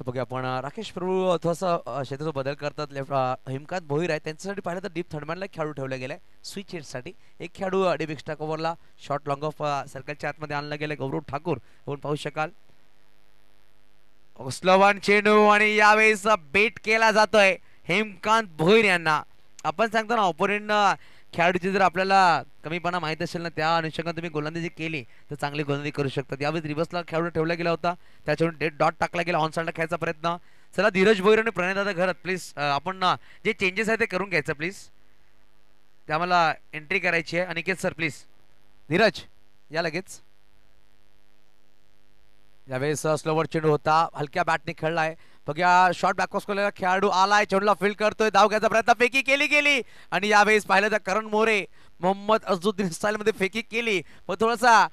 बघूया आपण. राकेश प्रभू थोडासा क्षेत्राचा बदल करतात. हेमकांत भोईर आहे त्यांच्यासाठी पाहिलं तर डीप थर्डमॅनला खेळाडू ठेवला गेलाय स्विच हिटसाठी. एक खेळाडू डीप एक्स्ट्रा कव्हरला शॉर्ट लॉंग ऑफ सर्कलच्या आतमध्ये आणला गेलाय. गौरव ठाकूर आपण पाहू शकाल. स्लोवान चेंडू आणि यावेळेस बेट केला जातोय हेमकांत भोईर यांना. आपण सांगतो ना ओपोनेंट खेळाडूची जर आपल्याला कमीपणा माहित असेल ना त्या अनुषंगाने तुम्ही गोलंदाजी केली तर चांगली गोलंदाजी करू शकतात. यावेळेस रिव्हर्सला खेळाडू ठेवला गेला होता, त्याच्यावरून डेट डॉट टाकला गेला. ऑन साइडला खेळायचा प्रयत्न. चला धीरज भोईर आणि प्रणय दादा घरात प्लीज आपण जे चेंजेस आहे ते करून घ्यायचं प्लीज. ते आम्हाला एंट्री करायची आहे. Aniket sir please. धीरज या लगेच. यावेळेस स्लोवर चेंडू होता, हलक्या बॅटने खेळलाय. बघूया शॉर्ट बॅकवॉस केलेला खेळाडू आलाय, चेंडूला फील्ड करतोय. धाव घ्यायचा प्रयत्न, फेकी केली गेली आणि यावेळेस पाहिलं तर करण मोरे मोहम्मद अझुद्दीन स्टाईल मध्ये फेकी केली पण थोडासा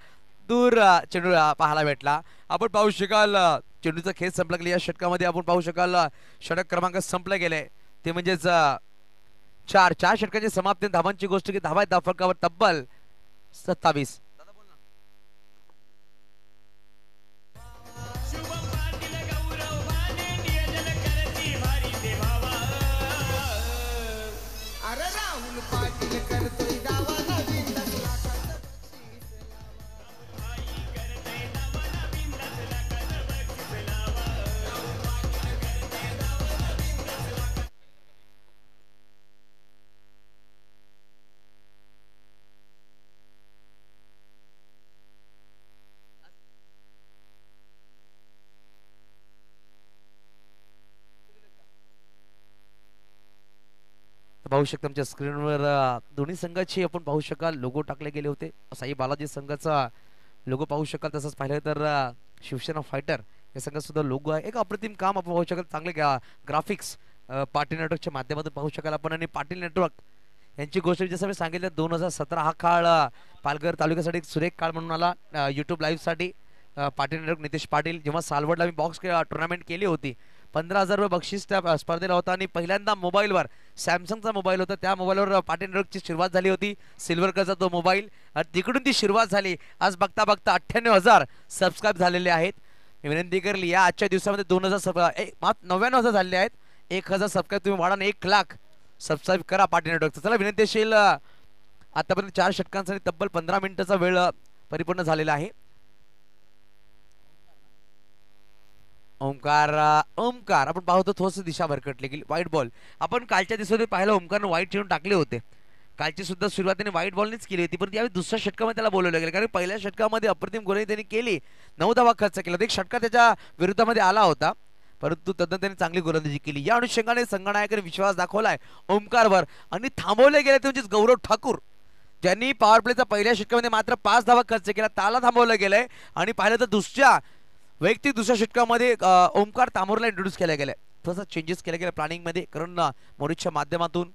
दूर चेंडू पाहायला भेटला. आपण पाहू शकाल चेंडूचा खेळ संपला गेला. या षटकामध्ये आपण पाहू शकाल षटक क्रमांक संपला गेले ते म्हणजेच 4 षटकांची समाप्ती. धावांची गोष्ट की धावा फलकावर तब्बल 27. अरे राहुल पाटील करतोय दावा नवीन 10 लाखाचं बक्षीस पाहू शकता आमच्या स्क्रीनवर दोन्ही संघाची आपण पाहू शकाल लोगो टाकले गेले होते. साई बालाजी संघाचा लोगो पाहू शकाल. तसंच पाहिलं तर शिवसेना फायटर या संघात सुद्धा लोगो आहे. एक अप्रतिम काम आपण पाहू शकाल. चांगले ग्राफिक्स पाटील नेटवर्कच्या माध्यमातून पाहू शकाल आपण. आणि पाटील नेटवर्क यांची गोष्ट जसं मी सांगितलं 2017 हा काळ पालघर तालुक्यासाठी एक सुरेख काळ म्हणून आला. यूट्यूब लाईव्हसाठी पाटील नेटवर्क नितेश पाटील जेव्हा सालवडला मी बॉक्स टुर्नामेंट केली होती 15,000 रुपये बक्षीस त्या स्पर्धेला होता. आणि पहिल्यांदा मोबाईलवर सॅमसंगचा मोबाईल होता त्या मोबाईलवर पाटील नेटवर्कची सुरुवात झाली होती. सिल्वर कलरचा तो मोबाईल तिकडून ती सुरुवात झाली. आज बघता बघता 98,000 सबस्क्राईब झालेले आहेत. मी विनंती करली या आजच्या दिवसामध्ये 99,000 झालेले आहेत. 1,000 सबस्क्राईब तुम्ही वाढा. 1 लाख सबस्क्राईब करा पाटील नेटवर्कचं. चला विनंती असेल आतापर्यंत 4 षटकांसाठी तब्बल 15 मिनिटाचा वेळ परिपूर्ण झालेला आहे. ओमकार आपण पाहतो थोडस दिशा भरकटली गेली. व्हाईट बॉल आपण कालच्या दिवसामध्ये पाहिलं ओमकारनं व्हाईट चेंडू टाकले होते. कालची सुद्धा सुरुवातीने व्हाईट बॉलनेच केली होती. पण यावेळी दुसऱ्या षटकामध्ये त्याला बोलवलं गेलं कारण पहिल्या षटकामध्ये अप्रतिम गोलंदाजी त्यांनी केली. 9 धावा खर्च केला. एक षटका त्याच्या विरुद्धामध्ये आला होता परंतु तद्दन त्यांनी चांगली गोलंदाजी केली. या अनुषंगाने संघनायकाने विश्वास दाखवलाय ओमकारवर आणि थांबवले गेले ते म्हणजे गौरव ठाकूर ज्यांनी पॉवर प्लेचा पहिल्या षटकामध्ये मात्र 5 धावा खर्च केला. त्याला थांबवलं गेलंय. आणि पाहिलं तर वैयक्तिक दुसऱ्या षटकामध्ये ओमकार तामोरला इंट्रोड्यूस केल्या गेल्या. थोडासा चेंजेस केल्या गेल्या प्लॅनिंग मध्ये करून मोरिसच्या माध्यमातून.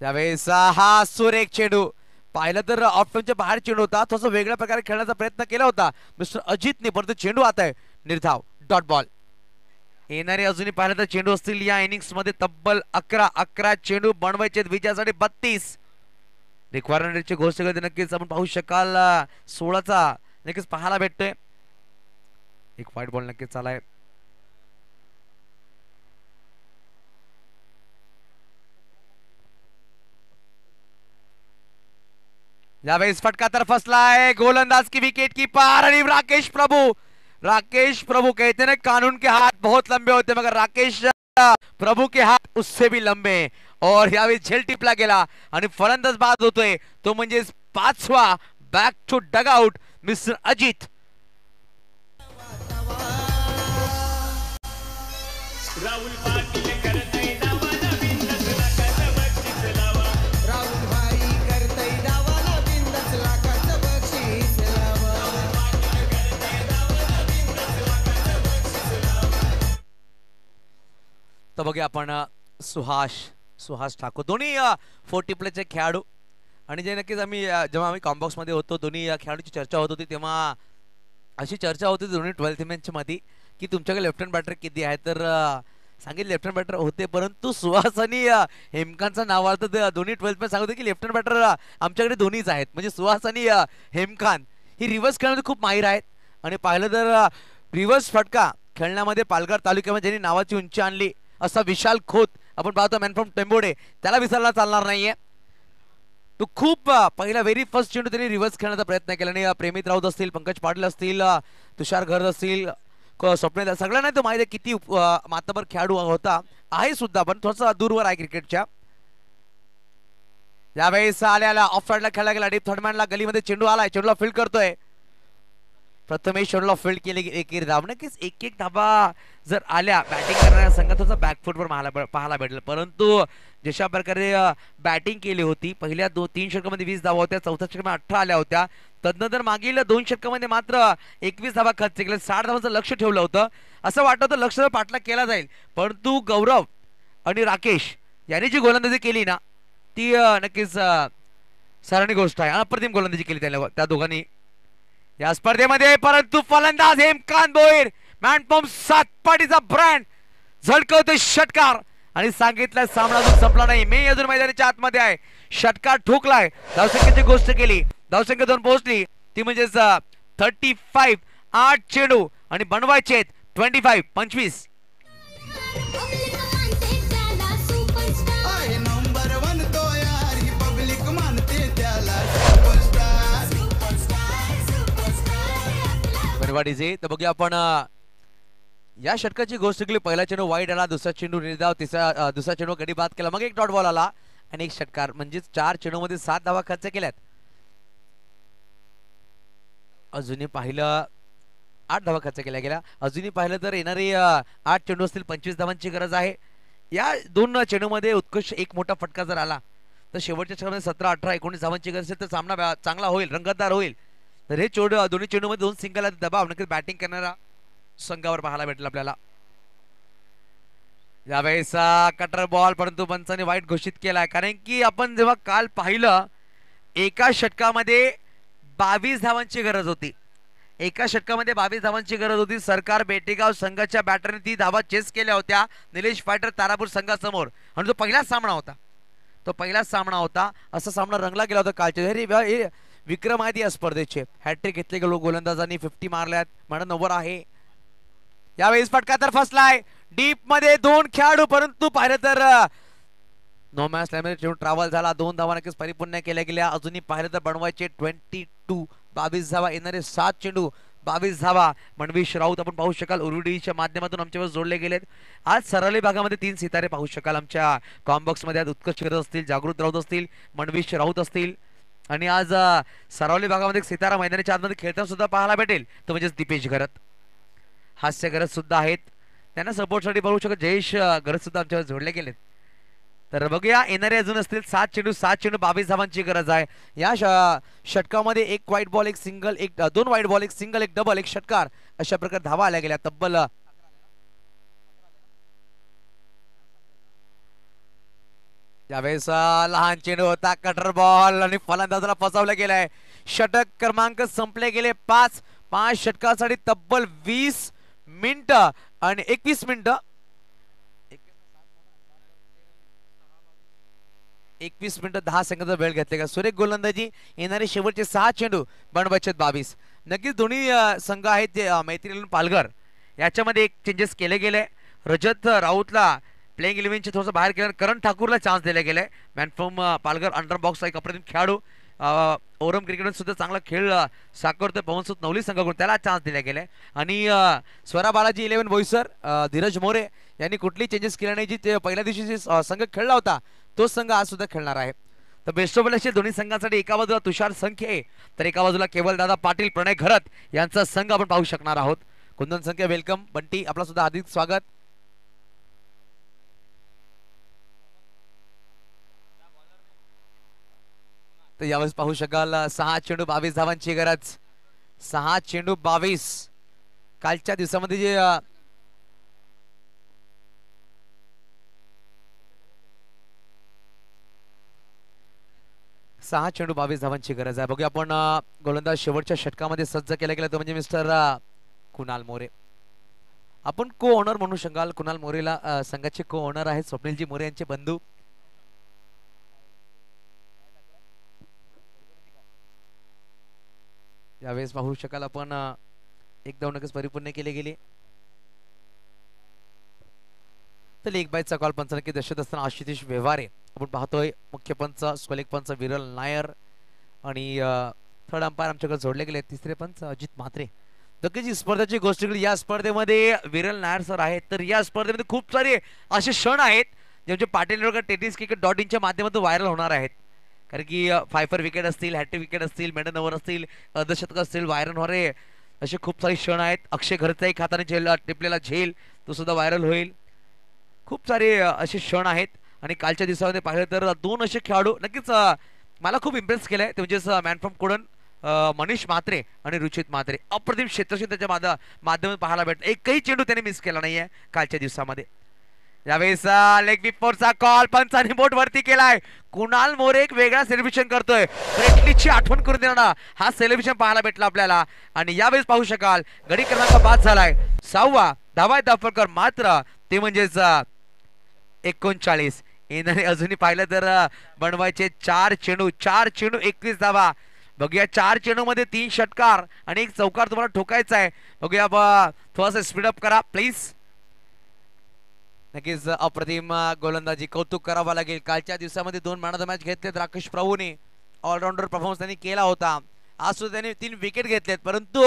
त्यावेळेस हा सुरेख चेंडू पाहिलं तर ऑप्शनच्या बाहेर चेंडू होता. थोडासा वेगळ्या प्रकारे खेळण्याचा प्रयत्न केला होता मिस्टर अजितने परंतु चेंडू आता आहे निर्धाव डॉट बॉल. येणारे अजूनही पाहिलं तर चेंडू असतील या इनिंग्स मध्ये तब्बल 11 चेंडू बनवायचे विजयासाठी 32. रिक्वायरमेंटची गोष्ट करते नक्कीच आपण पाहू शकाल 16चा नक्कीच पाहायला भेटतोय. एक व्हाईट बॉल नक्कीच चालाय. यावेळेस फटका तर फसलाय. गोलंदाज की विकेट की पार आणि राकेश प्रभु कहते ना कानून के हाथ बहुत लंबे होते मगर राकेश प्रभु के हाथ उससे भी लंबे. और यावेळी झेल टिपला गेला आणि फलंदाज बाद होतोय तो म्हणजे 5वा back to dugout mister Ajit. Rahul Patil करतय दावा नवीन 10 लाखाचं बक्षीस लावा. राहुल भाई करतय दावा नवीन 10 लाखाचं बक्षीस लावा. तर बघूया आपण सुहास ठाकूर दोन्ही 40 प्लेचे खेळाडू. आणि जे नक्कीच जेव्हा आम्ही कॉम्बॉक्स मध्ये होतो दोन्ही खेळाडूची चर्चा होत होती तेव्हा अशी चर्चा होती दोन्ही 12th मॅच मध्ये की तुमच्याकडे लेफ्ट हँड बॅटर किती आहे. तर सांगितले लेफ्ट हँड बॅटर होते परंतु सुहास आणि हेमखानचं नाव आलं दोन्ही 12th मॅच सांगत की लेफ्ट हँड बॅटर आमच्याकडे दोन्हीच आहेत. म्हणजे सुहास आणि हेमखान ही रिव्हर्स खेळण्यामध्ये खूप माहीर आहेत. आणि पाहिलं तर रिव्हर्स फटका खेळण्यामध्ये पालघर तालुक्यामध्ये ज्यांनी नावाची उंची आणली असा विशाल खोत आपण पाहतो मॅन फ्रॉम टेंबोडे त्याला विसरला चालणार नाहीये. तो खूप पहिला व्हेरी फर्स्ट चेंडू त्यांनी रिव्हर्स खेळण्याचा प्रयत्न केला. आणि प्रेमित राऊत असतील पंकज पाटील असतील तुषार घर असतील स्वप्नील सगळ्यांना तो माहिती आहे किती मातबर खेळाडू होता आहे सुद्धा पण थोडासा दूरवर आहे क्रिकेटच्या. यावेळेस आल्याला ऑफ साइडला खेळला गेला. डीप थर्डमॅनला गलीमध्ये चेंडू आलाय. चेंडूला फील्ड करतोय प्रथमेश. चेंडूला फील्ड केली एक धाव. नक्कीच एक धाबा जर आल्या बॅटिंग करणाऱ्या संघात थोडा बॅकफुटवर पाहायला भेटलं परंतु जशा प्रकारे बॅटिंग केली होती पहिल्या 3 षटकामध्ये 20 धावा होत्या. चौथ्या षटकामध्ये 18 आल्या होत्या. तदनंतर मागील 2 षटकामध्ये मात्र 21 धावा खर्च केले. 60 धावांचं लक्ष ठेवलं होतं. असं वाटत होतं लक्ष पाठलाग केला जाईल परंतु गौरव आणि राकेश यांनी जी गोलंदाजी केली ना ती नक्कीच सरांनी गोष्ट आहे. अप्रतिम गोलंदाजी केली त्या दोघांनी या स्पर्धेमध्ये. परंतु फलंदाज हेमकांत भोईर मॅन फ्रॉम सातपाटीचा ब्रँड झळकवतोय षटकार आणि सांगितलं सामना अजून संपला नाही. मी अजून मैदानाच्या आतमध्ये आहे. षटकार ठोकलाय. धावसंख्येची गोष्ट केली. धावसंख्या 2 पोहोचली ती म्हणजेच 35. 8 चेंडू आणि बनवायचे 25 25. आहे नंबर 1 तो यार ही पब्लिक मानते त्याला सुपरस्टार. बनवाडीचे तर बघूया आपण या षटकाची गोष्ट केली. पहिला चेंडू वाईट आला, दुसरा चेंडू निर्धाव, दुसरा चेंडू गडी बाद केला, मग एक डॉट बॉल आला आणि एक षटकार. म्हणजे 4 चेंडू मध्ये 7 धावा खर्च केल्यात. अजूनही पाहिलं 8 धावा खर्च केल्या गेल्या. अजूनही पाहिलं तर येणारे 8 चेंडू असतील 25 धावांची गरज आहे. या 2 चेंडूमध्ये उत्कृष्ट एक मोठा फटका जर आला तर शेवटच्या चेंडूमध्ये 17, 18, 19 धावांची गरज असेल तर सामना चांगला होईल, रंगतदार होईल. तर हे चेंडू दोन्ही चेंडूमध्ये 2 सिंगल दबाव नक्कीच बॅटिंग करणारा संघावर पाहायला भेटेल आपल्याला. यावेळेस कटर बॉल परंतु पंचाने वाईट घोषित केलाय. कारण की आपण जेव्हा काल पाहिलं एका षटकामध्ये 22 धावांची गरज होती. एका षटकामध्ये 22 धावांची गरज होती. सरकार बेटेगाव संघाच्या बॅटरने 3 धावा चेस केल्या होत्या निलेश फायटर तारापूर संघासमोर आणि तो पहिलाच सामना होता. असा सामना रंगला गेला होता कालच्या. विक्रम आहेत या स्पर्धेचे. हॅट्रिक घेतले गेलो गोलंदाजांनी 50 मारल्यात. म्हणून 90 आहे. यावेळेस फटका तर फसलाय डीप मध्ये 2 खेळाडू परंतु पाहिलं तर नो मॅच लाईनमध्ये चेंडू ट्रॅव्हल झाला. 2 धावा नक्कीच परिपूर्ण केल्या गेल्या. अजूनही पाहिलं तर बनवायचे 22. 22 धावा येणारे 7 चेंडू 22 धावा. मनवीश राऊत आपण पाहू शकाल उरुडीच्या माध्यमातून आमच्यावर जोडले गेलेत. आज सराली भागामध्ये 3 सितारे पाहू शकाल आमच्या कॉम्बॉक्स मध्ये. उत्कर्ष करत असतील, जागृत राऊत असतील, मनवीश राऊत असतील आणि आज सरावली भागामध्ये एक सितारा मैदानाच्या आतमध्ये खेळताना सुद्धा पाहायला भेटेल तो म्हणजेच दीपेश घरत. हास्य घरत सुद्धा आहेत. त्यांना सपोर्टसाठी पाहू शकत जयेश घरत सुद्धा आमच्यावर जोडले गेलेत. तर बघूया येणारे अजून असतील 7 चेंडू 22 धावांची गरज आहे. या षटकामध्ये 1 वाईट बॉल 1 सिंगल 2 वाईट बॉल 1 सिंगल 1 डबल 1 षटकार अशा प्रकारे धावा आल्या गेल्या. तब्बल यावेळेस लहान चेंडू होता कटर बॉल आणि फलंदाजाला फसवलं गेलंय. षटक क्रमांक संपले गेले 5 षटकासाठी तब्बल 20 मिनिटं आणि 21 मिनिटं 21 मिनिटं 10 सेकंदाचा वेळ घेतले का. सुरेख गोलंदाजी. येणारे शेवटचे 6 चेंडू बनवायचे 22. नक्कीच दोन्ही संघ आहेत जे मैत्रीण पालघर याच्यामध्ये एक चेंजेस केले गेले. रजत राऊतला प्लेइंग 11चे थोडंसं बाहेर केलं. करण ठाकूरला चान्स दिला गेलाय. Man from Palghar under box एक अप्रतिम खेळाडू. ओरम क्रिकेट सुद्धा चांगला खेळ साकारतोय. पवनसुत नवली संघाकडून त्याला चान्स दिला गेलाय. आणि स्वरा बालाजी 11 बोईसर धीरज मोरे यांनी कुठलीही चेंजेस केले नाही. जी पहिल्या दिवशी जे संघ खेळला होता तो संघ आज सुद्धा खेळणार आहे. तर बेस्ट ऑफ लक दोन्ही संघांसाठी एका बाजूला तुषार संख्ये तर एका बाजूला केवलदादा पाटील प्रणय घरत यांचा संघ आपण पाहू शकणार आहोत. कुंदन संख्या वेलकम. बंटी आपला सुद्धा हार्दिक स्वागत. तर यावेळेस पाहू शकाल 6 चेंडू 22 धावांची गरज. 6 चेंडू 22. कालच्या दिवसामध्ये जे 6 चेंडू 22 धावांची गरज आहे. बघूया आपण गोलंदाज शेवटच्या षटकामध्ये सज्ज केला गेला तो म्हणजे मिस्टर कुणाल मोरे. आपण को ओनर म्हणू शकाल. कुणाल मोरेला संघाचे को ओनर आहेत स्वप्नीलजी मोरे यांचे बंधू. यावेळेस पाहू शकाल आपण एक धाव नक्कीच परिपूर्ण केले गेले. तर लेग बायचा कॉल पंच नक्की दर्शत असताना आशिष व्यवहारे आपण पाहतोय. मुख्य पंच स्कोलिक पंच विरल नायर आणि थर्ड अंपायर आमच्याकडे जोडले गेले. तिसरे पंच अजित म्हात्रे. नक्कीच स्पर्धेची गोष्ट या स्पर्धेमध्ये विरल नायर सर आहेत. तर या स्पर्धेमध्ये खूप सारे असे क्षण आहेत ज्यांचे पाटील टेनिस क्रिकेट .in च्या माध्यमातून व्हायरल होणार आहेत. कारण की 5 विकेट असतील, हॅट्रिक विकेट असतील, मेडन ओव्हर असतील, अर्धशतक असतील, व्हायरल होणारे असे खूप सारे क्षण आहेत. अक्षय घरचा एक हाताने झेल टिपलेला झेल तो सुद्धा व्हायरल होईल. खूप सारे असे क्षण आहेत. आणि कालच्या दिवसामध्ये पाहिलं तर 2 असे खेळाडू नक्कीच मला खूप इम्प्रेस केलंय. ते म्हणजेच man from couldn't Manish Mhatre आणि रुचित म्हात्रे. अप्रतिम क्षेत्रक्षण त्याच्या माध्यमातून पाहायला भेटतं. एकही चेंडू त्याने मिस केला नाहीये कालच्या दिवसामध्ये. यावेळेस लेग बिफोरचा कॉल पंचाने बोट वरती केलाय. कुणाल मोरे एक वेगळा सेलिब्रेशन करतोय. ब्रेटलीची आठवण करून देणारा हा सेलिब्रेशन पाहायला भेटला आपल्याला. आणि यावेळेस पाहू शकाल गडी क्रमांक 5 झालाय. 6वा धावा दाफळकर मात्र ते म्हणजेच 39. येणारे अजूनही पाहिलं तर बनवायचे 4 चेंडू 21 धावा. बघूया 4 चेंडू मध्ये 3 षटकार आणि एक चौकार तुम्हाला ठोकायचा आहे. बघूया थोडासा स्पीडअप करा प्लीज. नक्कीच अप्रतिम गोलंदाजी कौतुक करावा लागेल. कालच्या दिवसामध्ये 2 मॅन ऑफ द मॅच घेतलेत राकेश प्रभूने. ऑलराऊंडर परफॉर्मन्स त्यांनी केला होता. आज सुद्धा त्यांनी 3 विकेट घेतलेत. परंतु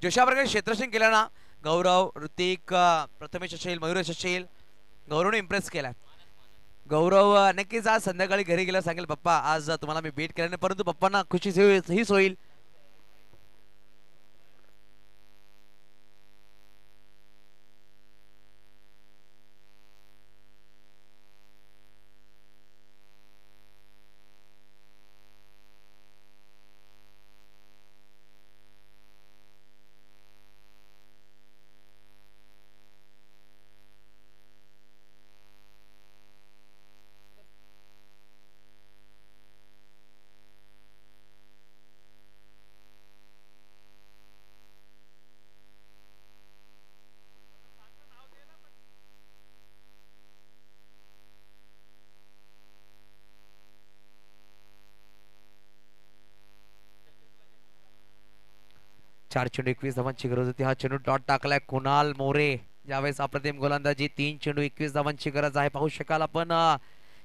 जशा प्रकारे क्षेत्ररक्षण केलं ना गौरव ऋतिक प्रथमेश असेल मयुरेश असेल गौरवने इम्प्रेस केला. गौरव नक्कीच आज संध्याकाळी घरी गेला सांगेल पप्पा आज तुम्हाला मी बीट केल्याने. परंतु पप्पांना खुशी हीच होईल. चार चेंडू 21 धावांची गरज होती. हा चेंडू डॉट टाकलाय कुणाल मोरे. यावेळेस अप्रतिम गोलंदाजी 3 चेंडू 21 धावांची गरज आहे. पाहू शकाल आपण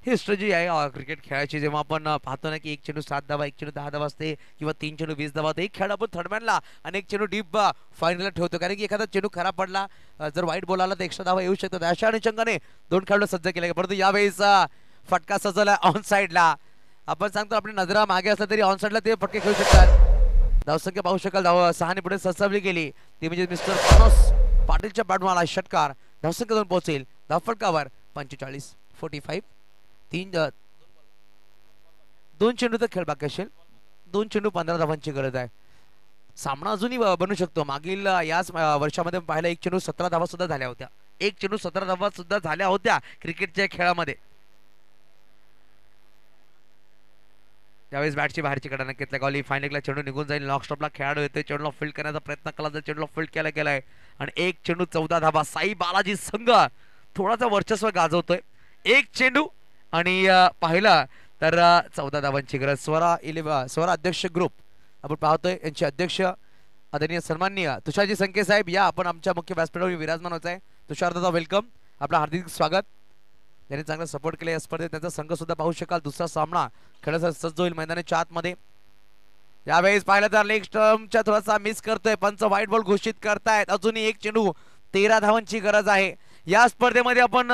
ही स्ट्रॅटेजी आहे क्रिकेट खेळायची. जेव्हा आपण पाहतो ना की 1 चेंडू 7 धावा 1 चेंडू 10 धावा असते किंवा 3 चेंडू 20 धावा एक खेळ आपण थर्डमॅनला आणि 1 चेंडू डीप फायनलला ठेवतो. कारण की एखादा चेंडू खराब पडला जर वाईट बॉल आला तर एक्स्ट्रा धावा येऊ शकतात. अशा अनुषंगाने 2 खेळाडू सज्ज केले. परंतु यावेळेस फटका सजवला ऑन साइडला. आपण सांगतो आपली नजरा मागे असला तरी ऑन साइडला ते फटके खेळू शकतात. धावसंख्या पाहू शकाल 6 ने पुढे ससावली गेली ती म्हणजे मिस्टर मनोज पाटीलच्या बॅटमाला षटकार. धावसंख्या 2 पोहोचेल. धावफलकावर 45 2 चेंडू तर खेळ बाकी असेल. 2 चेंडू 15 धावांची गरज आहे. सामना अजूनही बनू शकतो. मागील याच वर्षामध्ये पाहिलं 1 चेंडू 17 धावा सुद्धा झाल्या होत्या. 1 चेंडू 17 धावा सुद्धा झाल्या होत्या क्रिकेटच्या खेळामध्ये. त्यावेळेस बॅटची बाहेरची कडा घेतल्या गॉली फायनलला चेंडू निघून जाईल. लॉक स्टॉपला खेळाडू येतोय. चेंडूला फील्ड करण्याचा प्रयत्न केला तर चेंडूला फील्ड केला गेलाय आणि 1 चेंडू 14 धावा. साई बालाजी संघ थोडासा वर्चस्व गाजवतोय. 1 चेंडू आणि पाहिला तर 14 धावांची गरज. स्वरा अध्यक्ष ग्रुप आपण पाहतोय यांचे अध्यक्ष आदरणीय सन्माननीय तुषारजी संके साहेब या आपण आमच्या मुख्य व्यासपीठावर विराजमान होत आहे. तुषार दादा वेलकम. आपलं हार्दिक स्वागत. त्यांनी चांगला सपोर्ट केला या स्पर्धेत. त्यांचा संघ सुद्धा पाहू शकाल. दुसरा सामना खेळासाठी सज्ज होईल मैदानाच्या आतमध्ये. यावेळेस पाहिलं तर लेग स्टंपच्या थोडासा मिस करतोय. पंच व्हाईट बॉल घोषित करतायत. अजूनही 1 चेंडू 13 धावांची गरज आहे. या स्पर्धेमध्ये आपण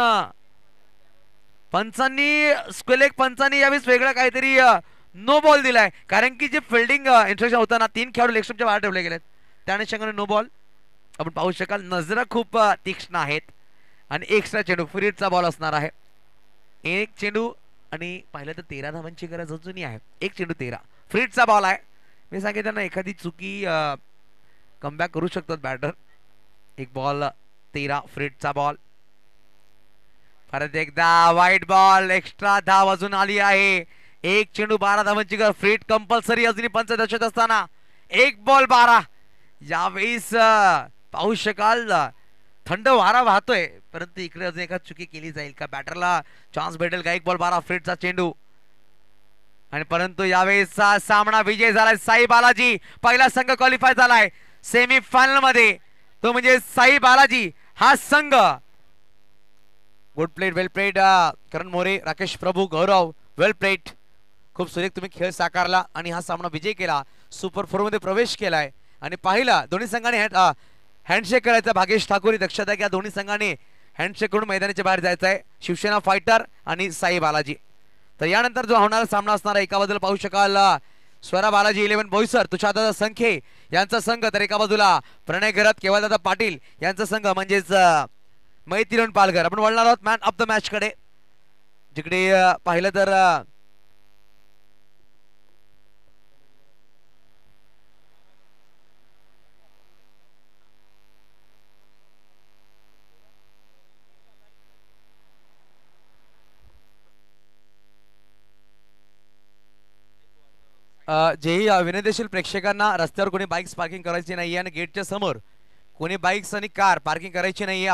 पंचांनी यावेळेस वेगळा काहीतरी नो बॉल दिलाय. कारण की जे फिल्डिंग इंट्रक्शन होतं ना 3 खेळाडू लेग स्टंपच्या बाहेर ठेवले गेलेत. त्या अनुषंगाने नो बॉल आपण पाहू शकाल. नजरा खूप तीक्ष्ण आहेत आणि एक्स्ट्रा चेंडू फ्रीडचा बॉल असणार आहे. 1 चेंडू आणि पाहिलं तर 13 धावांची गरज अजूनही आहे. 1 चेंडू 13 फ्रीडचा बॉल आहे. मी सांगितलं ना एखादी चुकी कमबॅक करू शकतात बॅटर. 1 ball 13 फ्रीडचा ball. परत एकदा व्हाईट बॉल एक्स्ट्रा धाव अजून आली आहे. 1 चेंडू 12 धावांची गरज. फ्रीड कंपल्सरी अजूनही पंच दर्शत असताना 1 बॉल 12. यावेळेस पाहू शकाल थंड वारा वाहतोय. परंतु इकडे अजून एखादी चुकी केली जाईल का बॅटरला चान्स भेटेल का. 1 बॉल 12 फ्रीडचा चेंडू आणि परंतु यावेळेसचा सामना विजय झालाय. साई बालाजी पहिला संघ क्वालिफाय झालाय सेमी फायनल मध्ये. तो म्हणजे साई बालाजी हा संघ. गुड प्लेट वेल प्लेट करण मोरे राकेश प्रभू गौरव वेल प्लेट. खूप सुरेख तुम्ही खेळ साकारला आणि हा सामना विजय केला. सुपर 4 मध्ये प्रवेश केलाय आणि पाहिला दोन्ही संघाने हँडशेक करायचा. भागेश ठाकूर दक्षता की या दोन्ही संघाने हँडशेक करून मैदानाच्या बाहेर जायचं आहे. शिवसेना फायटर आणि साई बालाजी. तर यानंतर जो होणारा सामना असणार आहे एका बाजूला पाहू शकाल स्वरा बालाजी 11 बोईसर तुषारदादा संखे यांचा संघ. तर एका बाजूला प्रणय घरात केवलदादा पाटील यांचा संघ म्हणजेच मैत्रीण पालघर. आपण वळणार आहोत मॅन ऑफ द मॅच कडे. जिकडे पाहिलं तर जेही विनंतीशील प्रेक्षकांना रस्त्यावर कोणी बाईक्स पार्किंग करायची नाहीये आणि गेटच्या समोर कोणी बाईक्स आणि कार पार्किंग करायची नाहीये.